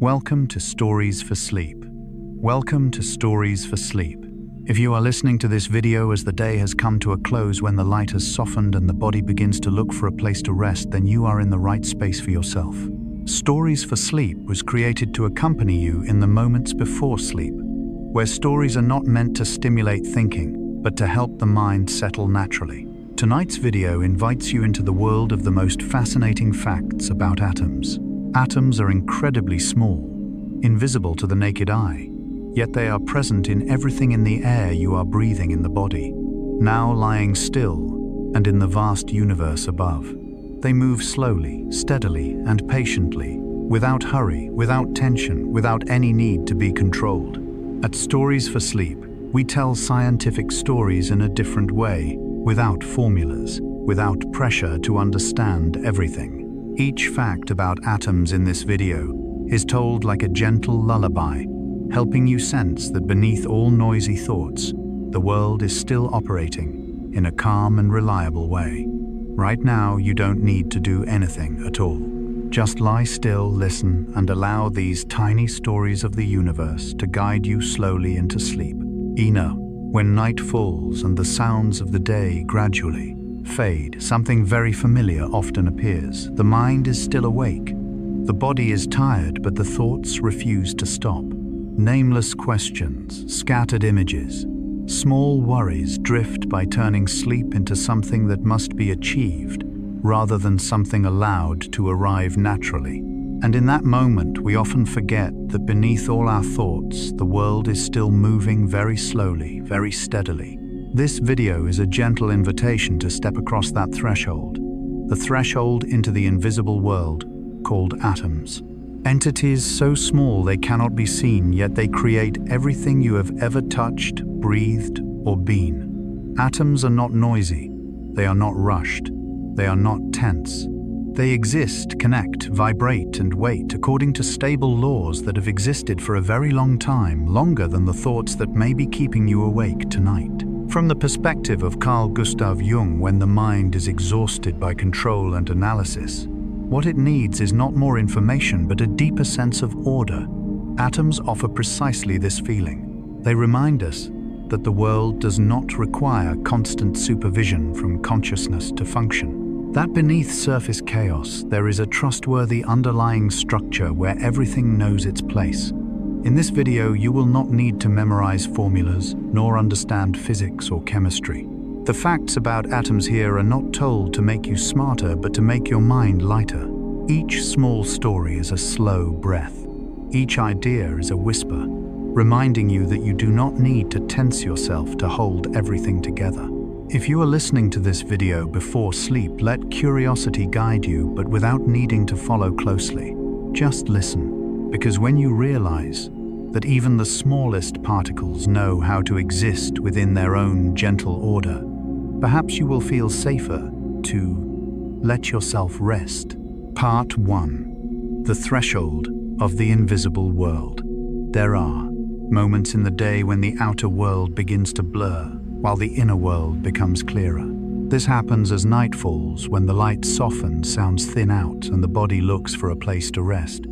Welcome to Stories for Sleep. Welcome to Stories for Sleep. If you are listening to this video as the day has come to a close, when the light has softened and the body begins to look for a place to rest, then you are in the right space for yourself. Stories for Sleep was created to accompany you in the moments before sleep, where stories are not meant to stimulate thinking, but to help the mind settle naturally. Tonight's video invites you into the world of the most fascinating facts about atoms. Atoms are incredibly small, invisible to the naked eye, yet they are present in everything in the air you are breathing in the body, now lying still, and in the vast universe above. They move slowly, steadily, and patiently, without hurry, without tension, without any need to be controlled. At Stories for Sleep, we tell scientific stories in a different way, without formulas, without pressure to understand everything. Each fact about atoms in this video is told like a gentle lullaby, helping you sense that beneath all noisy thoughts, the world is still operating in a calm and reliable way. Right now, you don't need to do anything at all. Just lie still, listen, and allow these tiny stories of the universe to guide you slowly into sleep. When night falls and the sounds of the day gradually fade, something very familiar often appears. The mind is still awake. The body is tired, but the thoughts refuse to stop. Nameless questions, scattered images, small worries drift by turning sleep into something that must be achieved rather than something allowed to arrive naturally. And in that moment, we often forget that beneath all our thoughts, the world is still moving very slowly, very steadily. This video is a gentle invitation to step across that threshold, the threshold into the invisible world called atoms. Entities so small they cannot be seen, yet they create everything you have ever touched, breathed, or been. Atoms are not noisy, they are not rushed, they are not tense. They exist, connect, vibrate, and wait according to stable laws that have existed for a very long time, longer than the thoughts that may be keeping you awake tonight. From the perspective of Carl Gustav Jung, when the mind is exhausted by control and analysis, what it needs is not more information but a deeper sense of order. Atoms offer precisely this feeling. They remind us that the world does not require constant supervision from consciousness to function. That beneath surface chaos, there is a trustworthy underlying structure where everything knows its place. In this video, you will not need to memorize formulas, nor understand physics or chemistry. The facts about atoms here are not told to make you smarter, but to make your mind lighter. Each small story is a slow breath. Each idea is a whisper, reminding you that you do not need to tense yourself to hold everything together. If you are listening to this video before sleep, let curiosity guide you, but without needing to follow closely. Just listen, because when you realize that even the smallest particles know how to exist within their own gentle order, perhaps you will feel safer to let yourself rest. Part 1. The Threshold of the Invisible World. There are moments in the day when the outer world begins to blur, while the inner world becomes clearer. This happens as night falls, when the light softens, sounds thin out, and the body looks for a place to rest.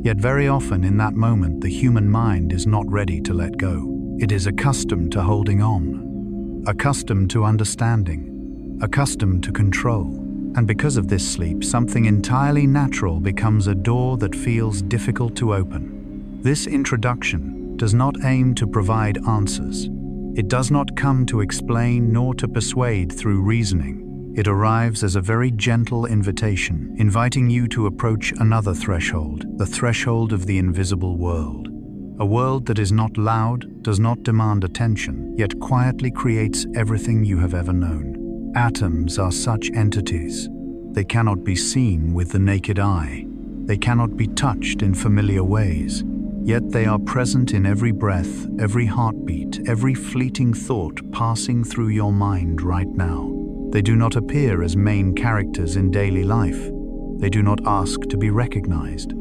Yet very often in that moment, the human mind is not ready to let go. It is accustomed to holding on, accustomed to understanding, accustomed to control. And because of this sleep, something entirely natural becomes a door that feels difficult to open. This introduction does not aim to provide answers. It does not come to explain nor to persuade through reasoning. It arrives as a very gentle invitation, inviting you to approach another threshold, the threshold of the invisible world. A world that is not loud, does not demand attention, yet quietly creates everything you have ever known. Atoms are such entities. They cannot be seen with the naked eye. They cannot be touched in familiar ways. Yet they are present in every breath, every heartbeat, every fleeting thought passing through your mind right now. They do not appear as main characters in daily life. They do not ask to be recognized.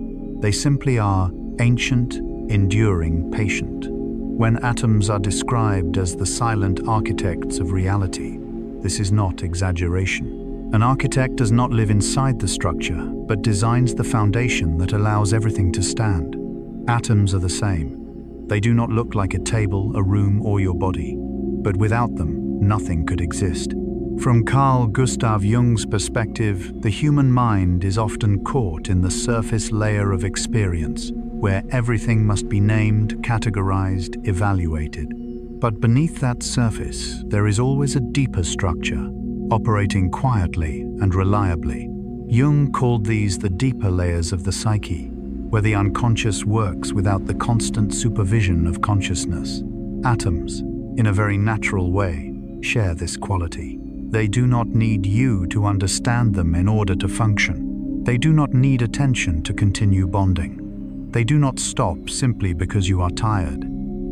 They simply are ancient, enduring, patient. When atoms are described as the silent architects of reality, this is not exaggeration. An architect does not live inside the structure, but designs the foundation that allows everything to stand. Atoms are the same. They do not look like a table, a room, or your body. But without them, nothing could exist. From Carl Gustav Jung's perspective, the human mind is often caught in the surface layer of experience, where everything must be named, categorized, evaluated. But beneath that surface, there is always a deeper structure, operating quietly and reliably. Jung called these the deeper layers of the psyche, where the unconscious works without the constant supervision of consciousness. Atoms, in a very natural way, share this quality. They do not need you to understand them in order to function. They do not need attention to continue bonding. They do not stop simply because you are tired.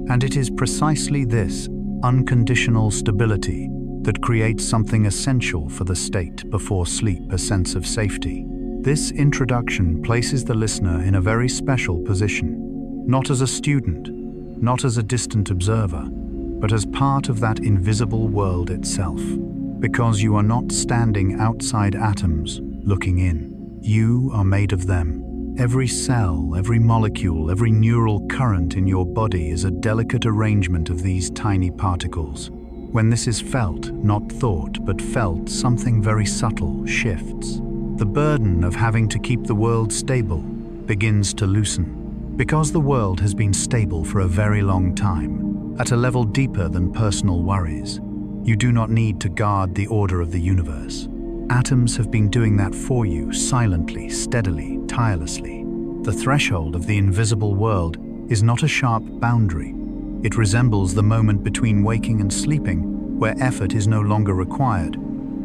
And it is precisely this unconditional stability that creates something essential for the state before sleep, a sense of safety. This introduction places the listener in a very special position, not as a student, not as a distant observer, but as part of that invisible world itself. Because you are not standing outside atoms, looking in. You are made of them. Every cell, every molecule, every neural current in your body is a delicate arrangement of these tiny particles. When this is felt, not thought, but felt, something very subtle shifts. The burden of having to keep the world stable begins to loosen. Because the world has been stable for a very long time, at a level deeper than personal worries. You do not need to guard the order of the universe. Atoms have been doing that for you, silently, steadily, tirelessly. The threshold of the invisible world is not a sharp boundary. It resembles the moment between waking and sleeping, where effort is no longer required,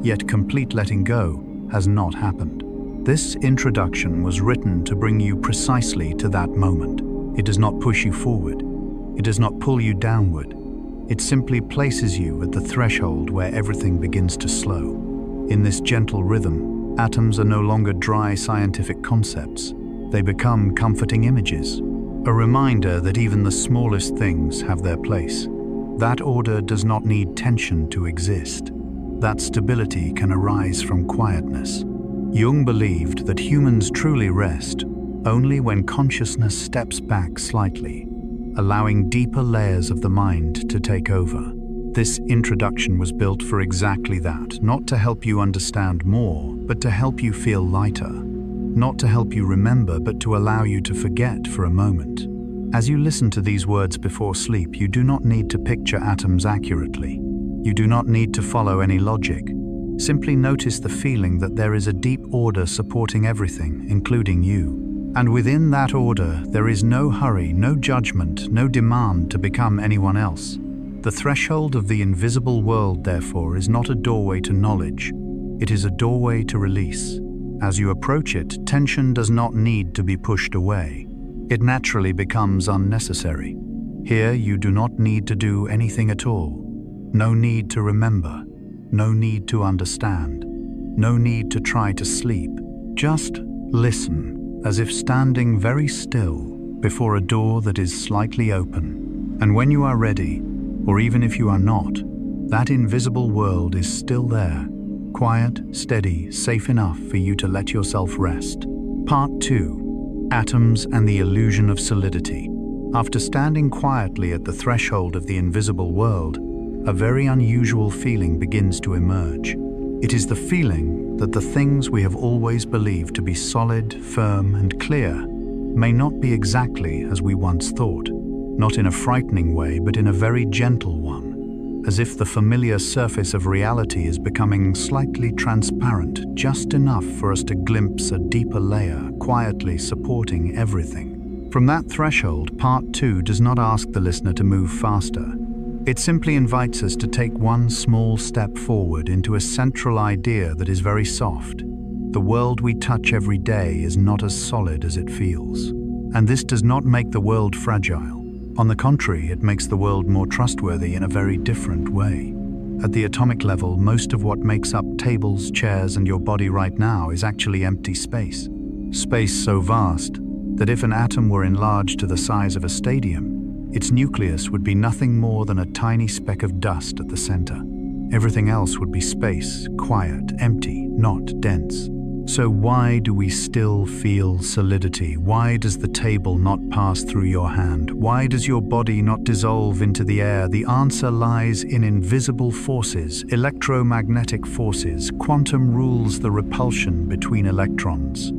yet complete letting go has not happened. This introduction was written to bring you precisely to that moment. It does not push you forward. It does not pull you downward. It simply places you at the threshold where everything begins to slow. In this gentle rhythm, atoms are no longer dry scientific concepts. They become comforting images, a reminder that even the smallest things have their place. That order does not need tension to exist. That stability can arise from quietness. Jung believed that humans truly rest only when consciousness steps back slightly, allowing deeper layers of the mind to take over. This introduction was built for exactly that, not to help you understand more, but to help you feel lighter. Not to help you remember, but to allow you to forget for a moment. As you listen to these words before sleep, you do not need to picture atoms accurately. You do not need to follow any logic. Simply notice the feeling that there is a deep order supporting everything, including you. And within that order, there is no hurry, no judgment, no demand to become anyone else. The threshold of the invisible world, therefore, is not a doorway to knowledge. It is a doorway to release. As you approach it, tension does not need to be pushed away. It naturally becomes unnecessary. Here, you do not need to do anything at all. No need to remember. No need to understand. No need to try to sleep. Just listen. As if standing very still before a door that is slightly open. And when you are ready, or even if you are not, that invisible world is still there, quiet, steady, safe enough for you to let yourself rest. Part 2. Atoms and the illusion of solidity. After standing quietly at the threshold of the invisible world, a very unusual feeling begins to emerge. It is the feeling that the things we have always believed to be solid, firm, and clear may not be exactly as we once thought, not in a frightening way, but in a very gentle one, as if the familiar surface of reality is becoming slightly transparent, just enough for us to glimpse a deeper layer, quietly supporting everything. From that threshold, Part 2 does not ask the listener to move faster. It simply invites us to take one small step forward into a central idea that is very soft. The world we touch every day is not as solid as it feels. And this does not make the world fragile. On the contrary, it makes the world more trustworthy in a very different way. At the atomic level, most of what makes up tables, chairs, and your body right now is actually empty space. Space so vast that if an atom were enlarged to the size of a stadium, its nucleus would be nothing more than a tiny speck of dust at the center. Everything else would be space, quiet, empty, not dense. So why do we still feel solidity? Why does the table not pass through your hand? Why does your body not dissolve into the air? The answer lies in invisible forces, electromagnetic forces. Quantum rules the repulsion between electrons.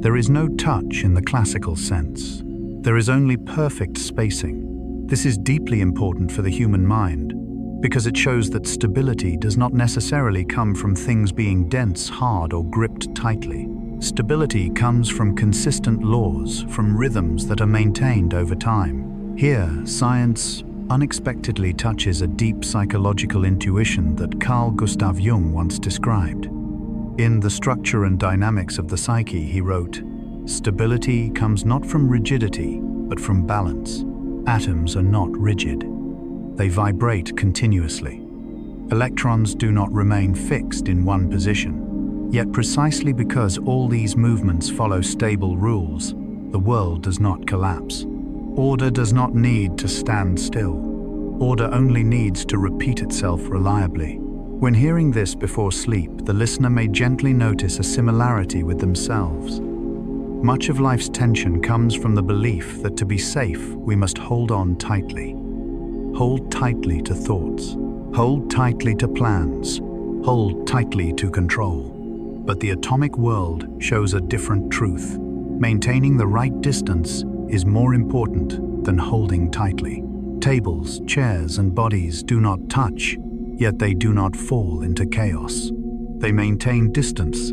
There is no touch in the classical sense. There is only perfect spacing. This is deeply important for the human mind, because it shows that stability does not necessarily come from things being dense, hard, or gripped tightly. Stability comes from consistent laws, from rhythms that are maintained over time. Here, science unexpectedly touches a deep psychological intuition that Carl Gustav Jung once described. In The Structure and Dynamics of the Psyche, he wrote, "Stability comes not from rigidity, but from balance. Atoms are not rigid. They vibrate continuously. Electrons do not remain fixed in one position. Yet precisely because all these movements follow stable rules, the world does not collapse. Order does not need to stand still. Order only needs to repeat itself reliably." When hearing this before sleep, the listener may gently notice a similarity with themselves. Much of life's tension comes from the belief that to be safe, we must hold on tightly. Hold tightly to thoughts. Hold tightly to plans. Hold tightly to control. But the atomic world shows a different truth. Maintaining the right distance is more important than holding tightly. Tables, chairs, and bodies do not touch, yet they do not fall into chaos. They maintain distance,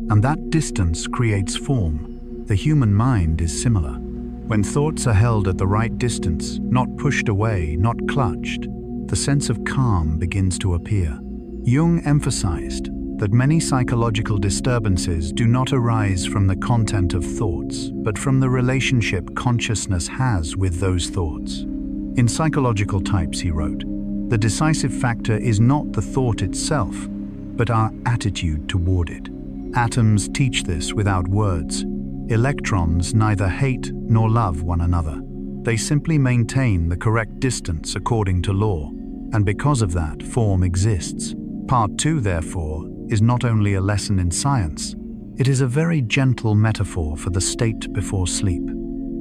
and that distance creates form. The human mind is similar. When thoughts are held at the right distance, not pushed away, not clutched, the sense of calm begins to appear. Jung emphasized that many psychological disturbances do not arise from the content of thoughts, but from the relationship consciousness has with those thoughts. In Psychological Types, he wrote, "The decisive factor is not the thought itself, but our attitude toward it. Atoms teach this without words. Electrons neither hate nor love one another. They simply maintain the correct distance according to law, and because of that, form exists." Part 2, therefore, is not only a lesson in science, it is a very gentle metaphor for the state before sleep.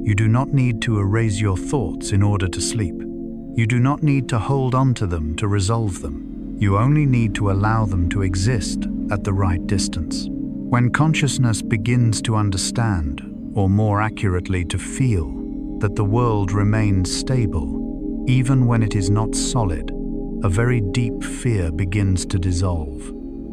You do not need to erase your thoughts in order to sleep. You do not need to hold on to them to resolve them. You only need to allow them to exist at the right distance. When consciousness begins to understand, or more accurately to feel, that the world remains stable, even when it is not solid, a very deep fear begins to dissolve.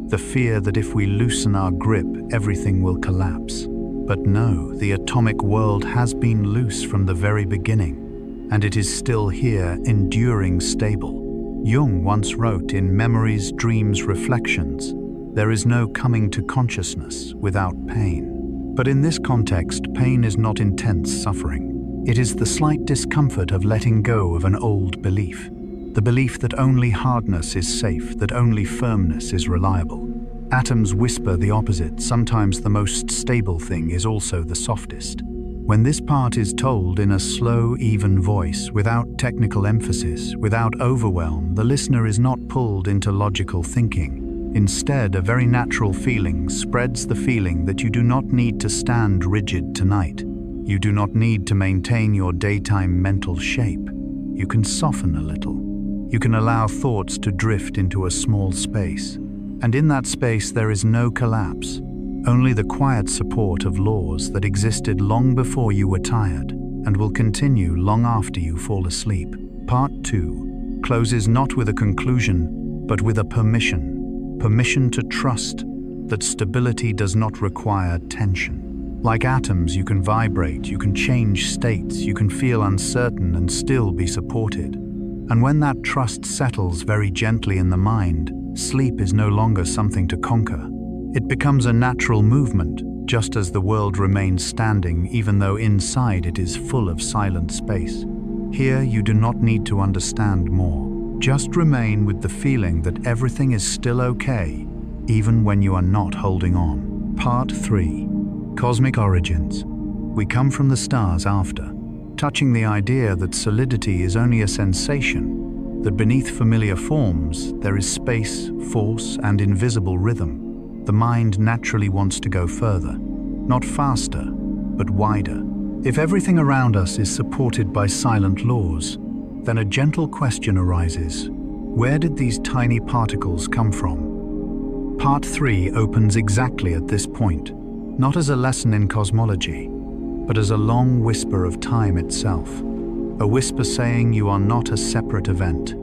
The fear that if we loosen our grip, everything will collapse. But no, the atomic world has been loose from the very beginning, and it is still here, enduring stable. Jung once wrote in Memories, Dreams, Reflections, "There is no coming to consciousness without pain." But in this context, pain is not intense suffering. It is the slight discomfort of letting go of an old belief. The belief that only hardness is safe, that only firmness is reliable. Atoms whisper the opposite. Sometimes the most stable thing is also the softest. When this part is told in a slow, even voice, without technical emphasis, without overwhelm, the listener is not pulled into logical thinking. Instead, a very natural feeling spreads, the feeling that you do not need to stand rigid tonight. You do not need to maintain your daytime mental shape. You can soften a little. You can allow thoughts to drift into a small space. And in that space there is no collapse, only the quiet support of laws that existed long before you were tired and will continue long after you fall asleep. Part 2 closes not with a conclusion, but with a permission. Permission to trust that stability does not require tension. Like atoms, you can vibrate, you can change states, you can feel uncertain and still be supported. And when that trust settles very gently in the mind, sleep is no longer something to conquer. It becomes a natural movement, just as the world remains standing even though inside it is full of silent space. Here you do not need to understand more. Just remain with the feeling that everything is still okay, even when you are not holding on. Part 3. Cosmic Origins. We come from the stars after, touching the idea that solidity is only a sensation, that beneath familiar forms there is space, force, and invisible rhythm. the mind naturally wants to go further, not faster, but wider. If everything around us is supported by silent laws, then a gentle question arises: where did these tiny particles come from? Part 3 opens exactly at this point, not as a lesson in cosmology, but as a long whisper of time itself. A whisper saying you are not a separate event.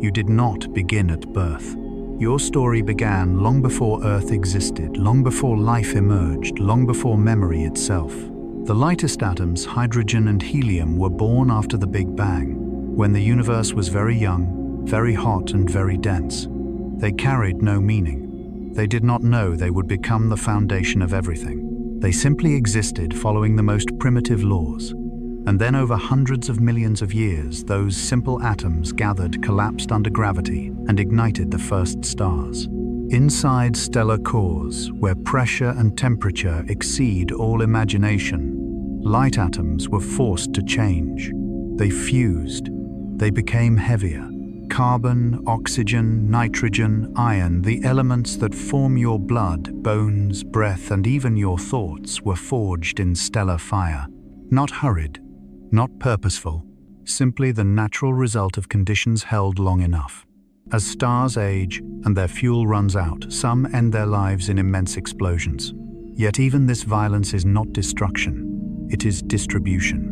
You did not begin at birth. Your story began long before Earth existed, long before life emerged, long before memory itself. The lightest atoms, hydrogen and helium, were born after the Big Bang, when the universe was very young, very hot and very dense. They carried no meaning. They did not know they would become the foundation of everything. They simply existed following the most primitive laws. And then over hundreds of millions of years, those simple atoms gathered, collapsed under gravity, and ignited the first stars. Inside stellar cores, where pressure and temperature exceed all imagination, light atoms were forced to change. They fused. They became heavier. Carbon, oxygen, nitrogen, iron, the elements that form your blood, bones, breath, and even your thoughts, were forged in stellar fire. Not hurried, not purposeful, simply the natural result of conditions held long enough. As stars age and their fuel runs out, some end their lives in immense explosions. Yet even this violence is not destruction, it is distribution.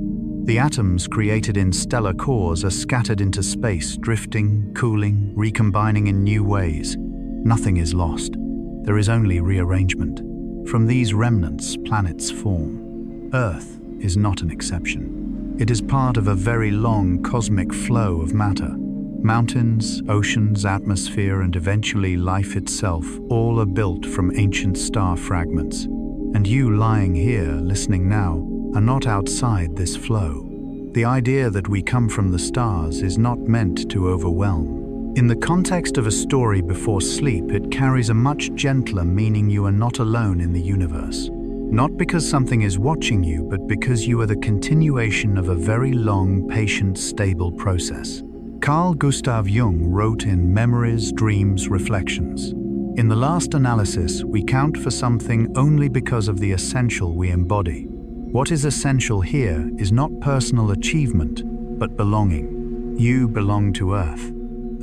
The atoms created in stellar cores are scattered into space, drifting, cooling, recombining in new ways. Nothing is lost. There is only rearrangement. From these remnants, planets form. Earth is not an exception. It is part of a very long cosmic flow of matter. Mountains, oceans, atmosphere, and eventually life itself, all are built from ancient star fragments. And you lying here, listening now, are not outside this flow. The idea that we come from the stars is not meant to overwhelm. In the context of a story before sleep, it carries a much gentler meaning. You are not alone in the universe. Not because something is watching you, but because you are the continuation of a very long, patient, stable process. Carl Gustav Jung wrote in Memories, Dreams, Reflections, "In the last analysis, we count for something only because of the essential we embody. What is essential here is not personal achievement, but belonging. You belong to Earth.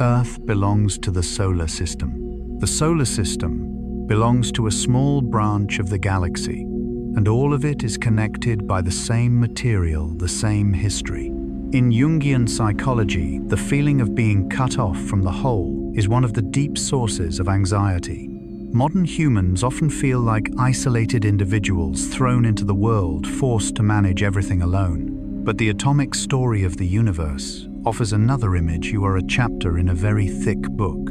Earth belongs to the solar system. The solar system belongs to a small branch of the galaxy, and all of it is connected by the same material, the same history." In Jungian psychology, the feeling of being cut off from the whole is one of the deep sources of anxiety. Modern humans often feel like isolated individuals thrown into the world, forced to manage everything alone. But the atomic story of the universe offers another image. You are a chapter in a very thick book.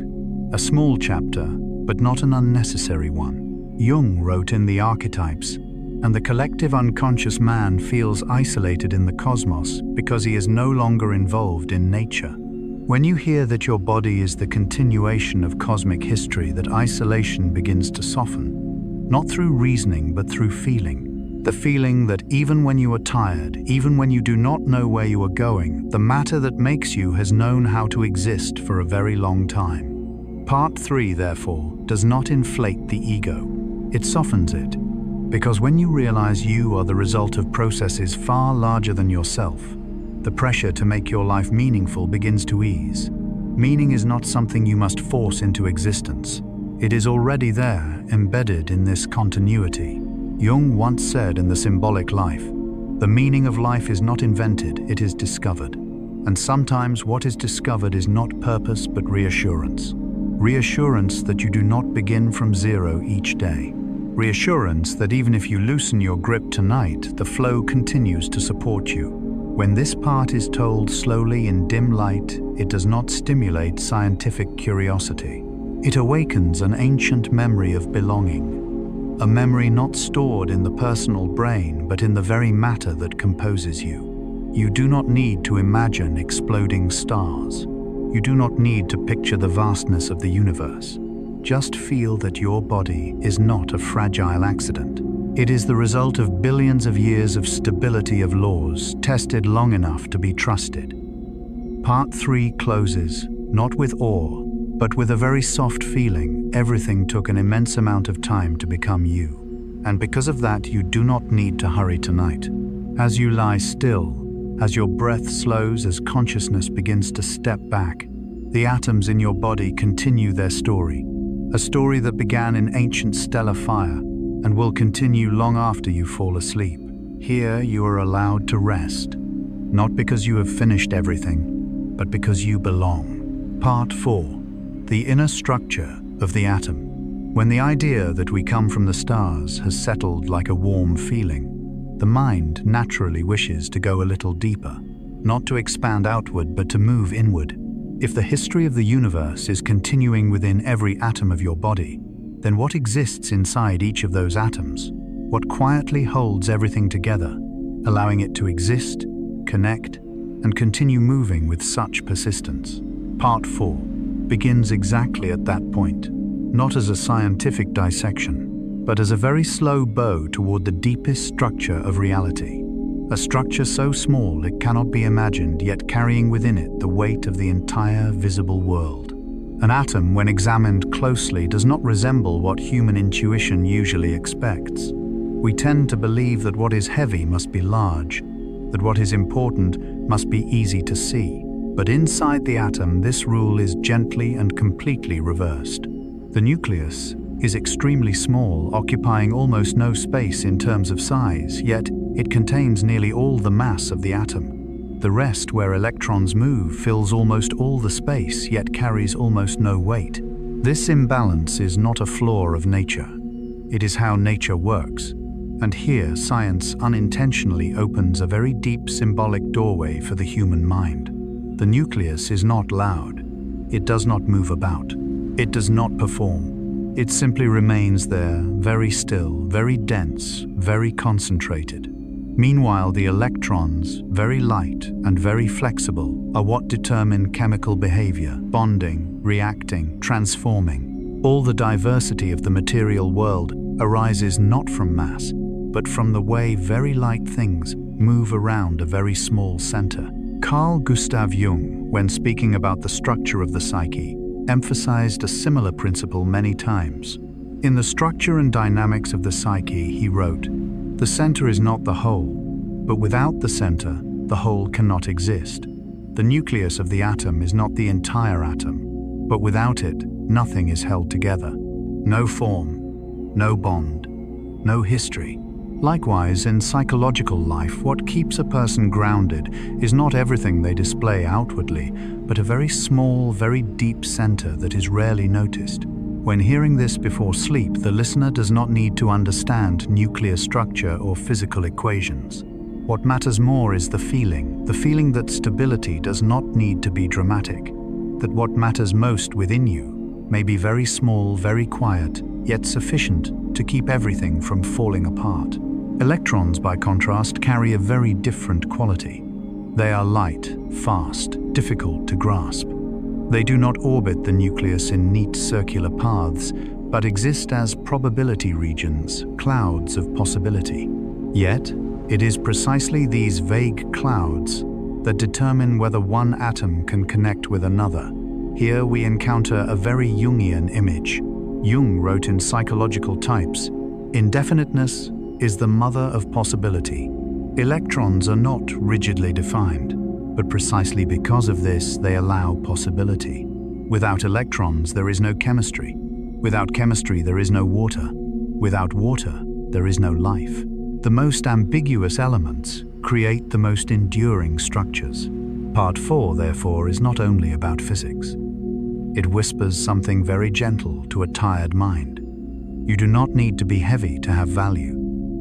A small chapter, but not an unnecessary one. Jung wrote in The Archetypes, and the collective unconscious man feels isolated in the cosmos because he is no longer involved in nature. When you hear that your body is the continuation of cosmic history, that isolation begins to soften, not through reasoning but through feeling. The feeling that even when you are tired, even when you do not know where you are going, the matter that makes you has known how to exist for a very long time. Part 3, therefore, does not inflate the ego. It softens it. Because when you realize you are the result of processes far larger than yourself, the pressure to make your life meaningful begins to ease. Meaning is not something you must force into existence. It is already there, embedded in this continuity. Jung once said in The Symbolic Life, "The meaning of life is not invented, it is discovered." And sometimes what is discovered is not purpose but reassurance. Reassurance that you do not begin from zero each day. Reassurance that even if you loosen your grip tonight, the flow continues to support you. When this part is told slowly in dim light, it does not stimulate scientific curiosity. It awakens an ancient memory of belonging. A memory not stored in the personal brain, but in the very matter that composes you. You do not need to imagine exploding stars. You do not need to picture the vastness of the universe. Just feel that your body is not a fragile accident. It is the result of billions of years of stability of laws, tested long enough to be trusted. Part 3 closes, not with awe, But with a very soft feeling, everything took an immense amount of time to become you. And because of that, you do not need to hurry tonight. As you lie still, as your breath slows, as consciousness begins to step back, the atoms in your body continue their story. A story that began in ancient stellar fire and will continue long after you fall asleep. Here you are allowed to rest, not because you have finished everything, but because you belong. Part 4. The inner structure of the atom. When the idea that we come from the stars has settled like a warm feeling, the mind naturally wishes to go a little deeper, not to expand outward but to move inward. If the history of the universe is continuing within every atom of your body, then what exists inside each of those atoms? What quietly holds everything together, allowing it to exist, connect, and continue moving with such persistence? Part 4 begins exactly at that point, not as a scientific dissection, but as a very slow bow toward the deepest structure of reality. A structure so small it cannot be imagined, yet carrying within it the weight of the entire visible world. An atom, when examined closely, does not resemble what human intuition usually expects. We tend to believe that what is heavy must be large, that what is important must be easy to see. But inside the atom, this rule is gently and completely reversed. The nucleus is extremely small, occupying almost no space in terms of size, yet it contains nearly all the mass of the atom. The rest, where electrons move, fills almost all the space, yet carries almost no weight. This imbalance is not a flaw of nature. It is how nature works. And here, science unintentionally opens a very deep symbolic doorway for the human mind. The nucleus is not loud. It does not move about. It does not perform. It simply remains there, very still, very dense, very concentrated. Meanwhile, the electrons, very light and very flexible, are what determine chemical behavior, bonding, reacting, transforming. All the diversity of the material world arises not from mass, but from the way very light things move around a very small center. Carl Gustav Jung, when speaking about the structure of the psyche, emphasized a similar principle many times. In The Structure and Dynamics of the Psyche, he wrote, "The center is not the whole, but without the center, the whole cannot exist. The nucleus of the atom is not the entire atom, but without it, nothing is held together. No form, no bond, no history." Likewise, in psychological life, what keeps a person grounded is not everything they display outwardly, but a very small, very deep center that is rarely noticed. When hearing this before sleep, the listener does not need to understand nuclear structure or physical equations. What matters more is the feeling that stability does not need to be dramatic, that what matters most within you may be very small, very quiet, yet sufficient to keep everything from falling apart. Electrons, by contrast, carry a very different quality. They are light, fast, difficult to grasp. They do not orbit the nucleus in neat circular paths, but exist as probability regions, clouds of possibility. Yet, it is precisely these vague clouds that determine whether one atom can connect with another. Here we encounter a very Jungian image. Jung wrote in Psychological Types, "Indefiniteness is the mother of possibility. Electrons are not rigidly defined, but precisely because of this, they allow possibility. Without electrons, there is no chemistry. Without chemistry, there is no water. Without water, there is no life. The most ambiguous elements create the most enduring structures." Part 4, therefore, is not only about physics. It whispers something very gentle to a tired mind. You do not need to be heavy to have value.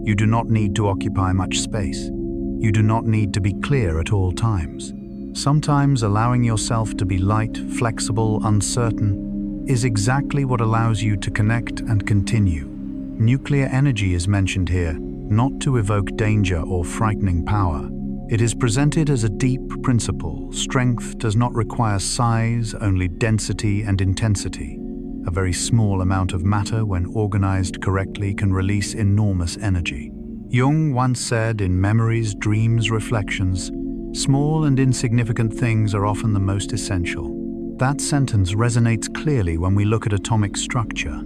You do not need to occupy much space. You do not need to be clear at all times. Sometimes allowing yourself to be light, flexible, uncertain is exactly what allows you to connect and continue. Nuclear energy is mentioned here, not to evoke danger or frightening power. It is presented as a deep principle. Strength does not require size, only density and intensity. A very small amount of matter, when organized correctly, can release enormous energy. Jung once said, in Memories, Dreams, Reflections, "Small and insignificant things are often the most essential." That sentence resonates clearly when we look at atomic structure.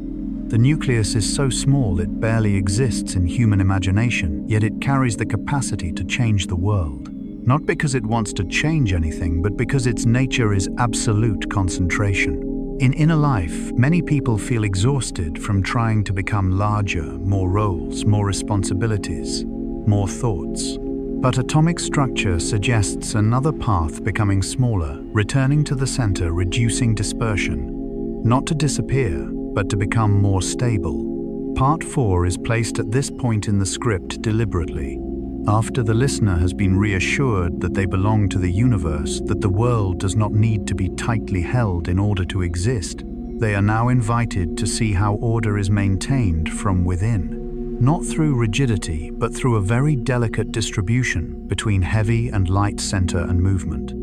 The nucleus is so small it barely exists in human imagination, yet it carries the capacity to change the world. Not because it wants to change anything, but because its nature is absolute concentration. In inner life, many people feel exhausted from trying to become larger, more roles, more responsibilities, more thoughts. But atomic structure suggests another path: becoming smaller, returning to the center, reducing dispersion. Not to disappear, but to become more stable. Part 4 is placed at this point in the script deliberately. After the listener has been reassured that they belong to the universe, that the world does not need to be tightly held in order to exist, they are now invited to see how order is maintained from within. Not through rigidity, but through a very delicate distribution between heavy and light center and movement.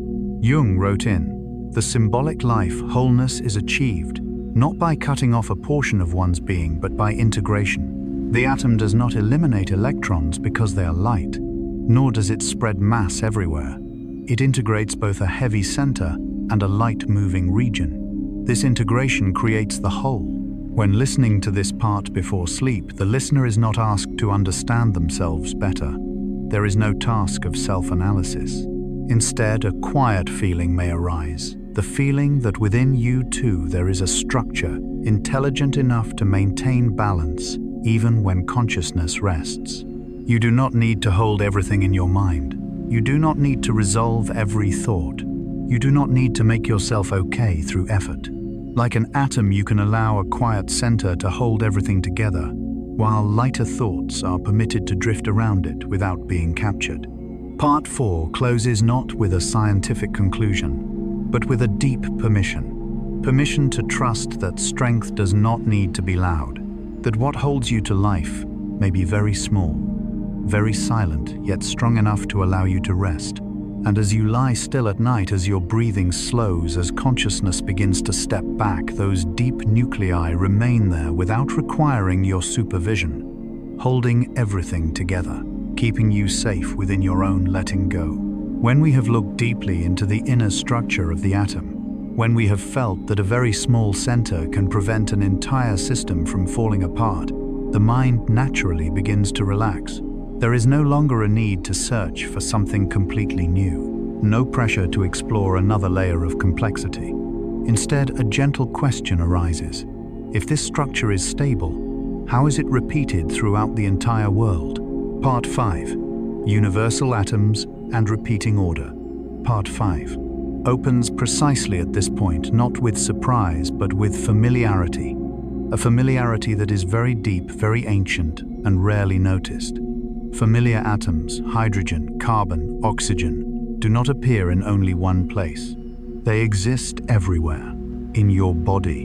Jung wrote in, "The symbolic life wholeness is achieved, not by cutting off a portion of one's being, but by integration. The atom does not eliminate electrons because they are light, nor does it spread mass everywhere. It integrates both a heavy center and a light-moving region. This integration creates the whole." When listening to this part before sleep, the listener is not asked to understand themselves better. There is no task of self-analysis. Instead, a quiet feeling may arise. The feeling that within you too there is a structure intelligent enough to maintain balance even when consciousness rests. You do not need to hold everything in your mind. You do not need to resolve every thought. You do not need to make yourself okay through effort. Like an atom, you can allow a quiet center to hold everything together, while lighter thoughts are permitted to drift around it without being captured. Part 4 closes not with a scientific conclusion, but with a deep permission. Permission to trust that strength does not need to be loud, that what holds you to life may be very small, very silent, yet strong enough to allow you to rest. And as you lie still at night, as your breathing slows, as consciousness begins to step back, those deep nuclei remain there without requiring your supervision, holding everything together, keeping you safe within your own letting go. When we have looked deeply into the inner structure of the atom, when we have felt that a very small center can prevent an entire system from falling apart, the mind naturally begins to relax. There is no longer a need to search for something completely new, no pressure to explore another layer of complexity. Instead, a gentle question arises. If this structure is stable, how is it repeated throughout the entire world? Part 5. Universal atoms and repeating order. Part 5 opens precisely at this point, not with surprise, but with familiarity. A familiarity that is very deep, very ancient, and rarely noticed. Familiar atoms, hydrogen, carbon, oxygen, do not appear in only one place. They exist everywhere. In your body,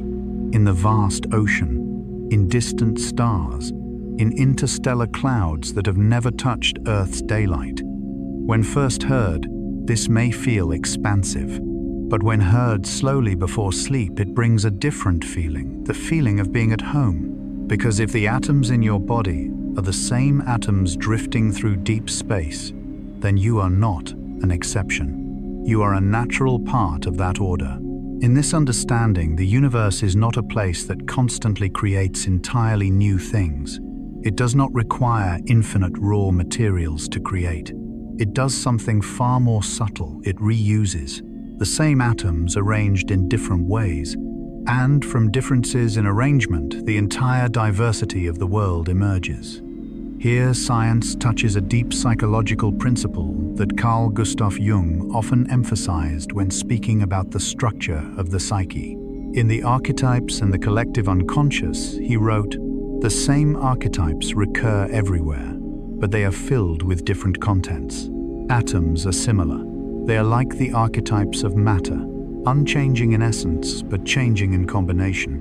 in the vast ocean, in distant stars, in interstellar clouds that have never touched Earth's daylight. When first heard, this may feel expansive, but when heard slowly before sleep, it brings a different feeling, the feeling of being at home. Because if the atoms in your body are the same atoms drifting through deep space, then you are not an exception. You are a natural part of that order. In this understanding, the universe is not a place that constantly creates entirely new things. It does not require infinite raw materials to create. It does something far more subtle. It reuses the same atoms arranged in different ways, and from differences in arrangement, the entire diversity of the world emerges. Here, science touches a deep psychological principle that Carl Gustav Jung often emphasized when speaking about the structure of the psyche. In The Archetypes and the Collective Unconscious, he wrote, "The same archetypes recur everywhere, but they are filled with different contents. Atoms are similar. They are like the archetypes of matter, unchanging in essence, but changing in combination.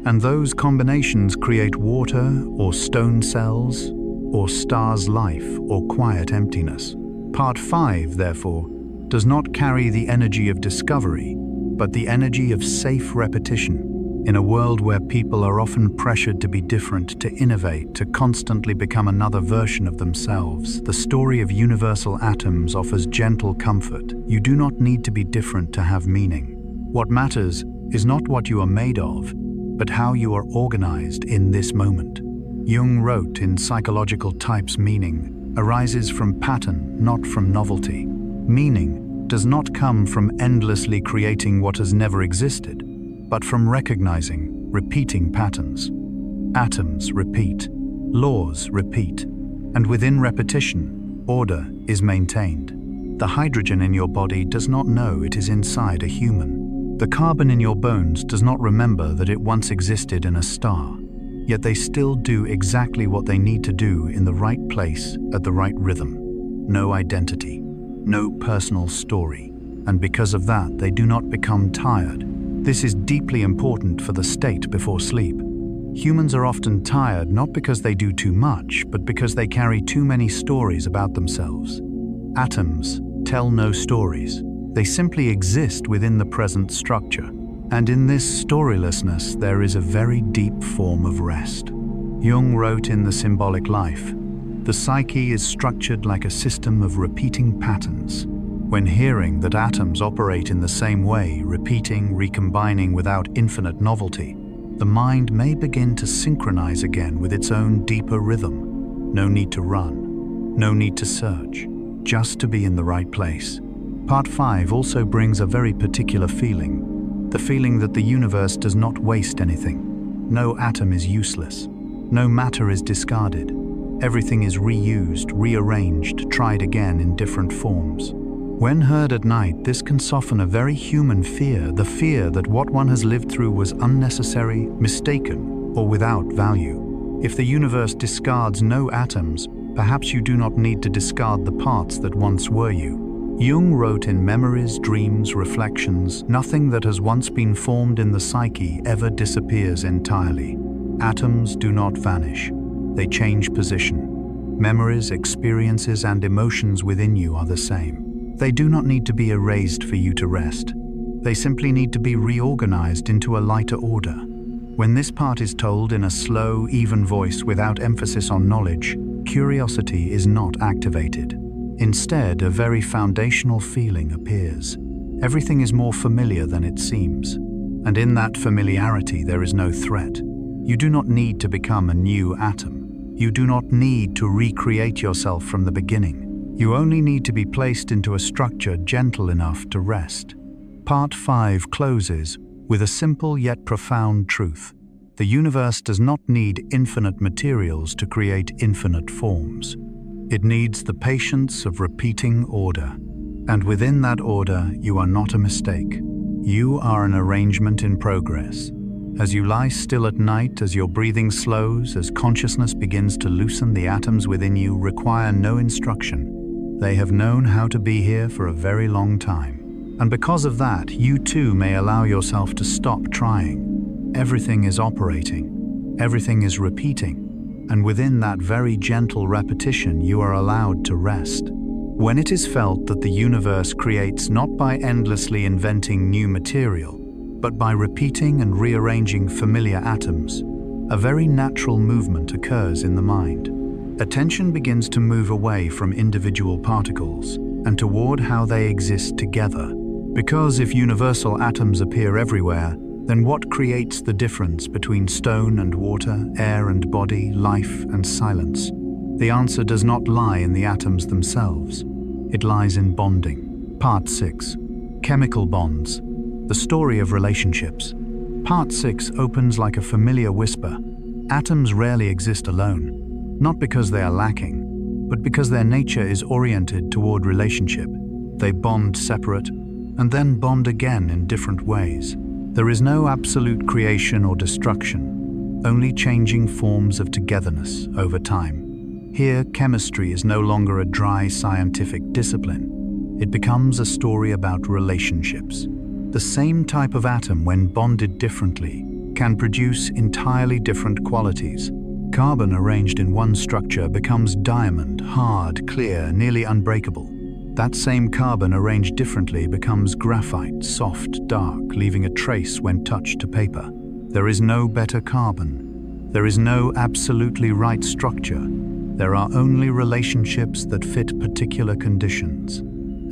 And those combinations create water, or stone cells, or star's life, or quiet emptiness." Part 5, therefore, does not carry the energy of discovery, but the energy of safe repetition. In a world where people are often pressured to be different, to innovate, to constantly become another version of themselves, the story of universal atoms offers gentle comfort. You do not need to be different to have meaning. What matters is not what you are made of, but how you are organized in this moment. Jung wrote in Psychological Types, meaning arises from pattern, not from novelty. Meaning does not come from endlessly creating what has never existed, but from recognizing repeating patterns. Atoms repeat, laws repeat, and within repetition, order is maintained. The hydrogen in your body does not know it is inside a human. The carbon in your bones does not remember that it once existed in a star, yet they still do exactly what they need to do in the right place at the right rhythm. No identity, no personal story, and because of that, they do not become tired. This is deeply important for the state before sleep. Humans are often tired not because they do too much, but because they carry too many stories about themselves. Atoms tell no stories. They simply exist within the present structure. And in this storylessness, there is a very deep form of rest. Jung wrote in The Symbolic Life, "The psyche is structured like a system of repeating patterns." When hearing that atoms operate in the same way, repeating, recombining without infinite novelty, the mind may begin to synchronize again with its own deeper rhythm. No need to run, no need to search, just to be in the right place. Part 5 also brings a very particular feeling, the feeling that the universe does not waste anything. No atom is useless, no matter is discarded. Everything is reused, rearranged, tried again in different forms. When heard at night, this can soften a very human fear, the fear that what one has lived through was unnecessary, mistaken, or without value. If the universe discards no atoms, perhaps you do not need to discard the parts that once were you. Jung wrote in Memories, Dreams, Reflections, "Nothing that has once been formed in the psyche ever disappears entirely. Atoms do not vanish. They change position. Memories, experiences, and emotions within you are the same. They do not need to be erased for you to rest. They simply need to be reorganized into a lighter order." When this part is told in a slow, even voice without emphasis on knowledge, curiosity is not activated. Instead, a very foundational feeling appears. Everything is more familiar than it seems. And in that familiarity, there is no threat. You do not need to become a new atom. You do not need to recreate yourself from the beginning. You only need to be placed into a structure gentle enough to rest. Part 5 closes with a simple yet profound truth. The universe does not need infinite materials to create infinite forms. It needs the patience of repeating order. And within that order, you are not a mistake. You are an arrangement in progress. As you lie still at night, as your breathing slows, as consciousness begins to loosen, the atoms within you require no instruction. They have known how to be here for a very long time. And because of that, you too may allow yourself to stop trying. Everything is operating. Everything is repeating. And within that very gentle repetition, you are allowed to rest. When it is felt that the universe creates not by endlessly inventing new material, but by repeating and rearranging familiar atoms, a very natural movement occurs in the mind. Attention begins to move away from individual particles and toward how they exist together. Because if universal atoms appear everywhere, then what creates the difference between stone and water, air and body, life and silence? The answer does not lie in the atoms themselves. It lies in bonding. Part 6. Chemical bonds. The story of relationships. Part 6 opens like a familiar whisper. Atoms rarely exist alone. Not because they are lacking, but because their nature is oriented toward relationship. They bond separate, and then bond again in different ways. There is no absolute creation or destruction, only changing forms of togetherness over time. Here, chemistry is no longer a dry scientific discipline. It becomes a story about relationships. The same type of atom, when bonded differently, can produce entirely different qualities. Carbon arranged in one structure becomes diamond, hard, clear, nearly unbreakable. That same carbon arranged differently becomes graphite, soft, dark, leaving a trace when touched to paper. There is no better carbon. There is no absolutely right structure. There are only relationships that fit particular conditions.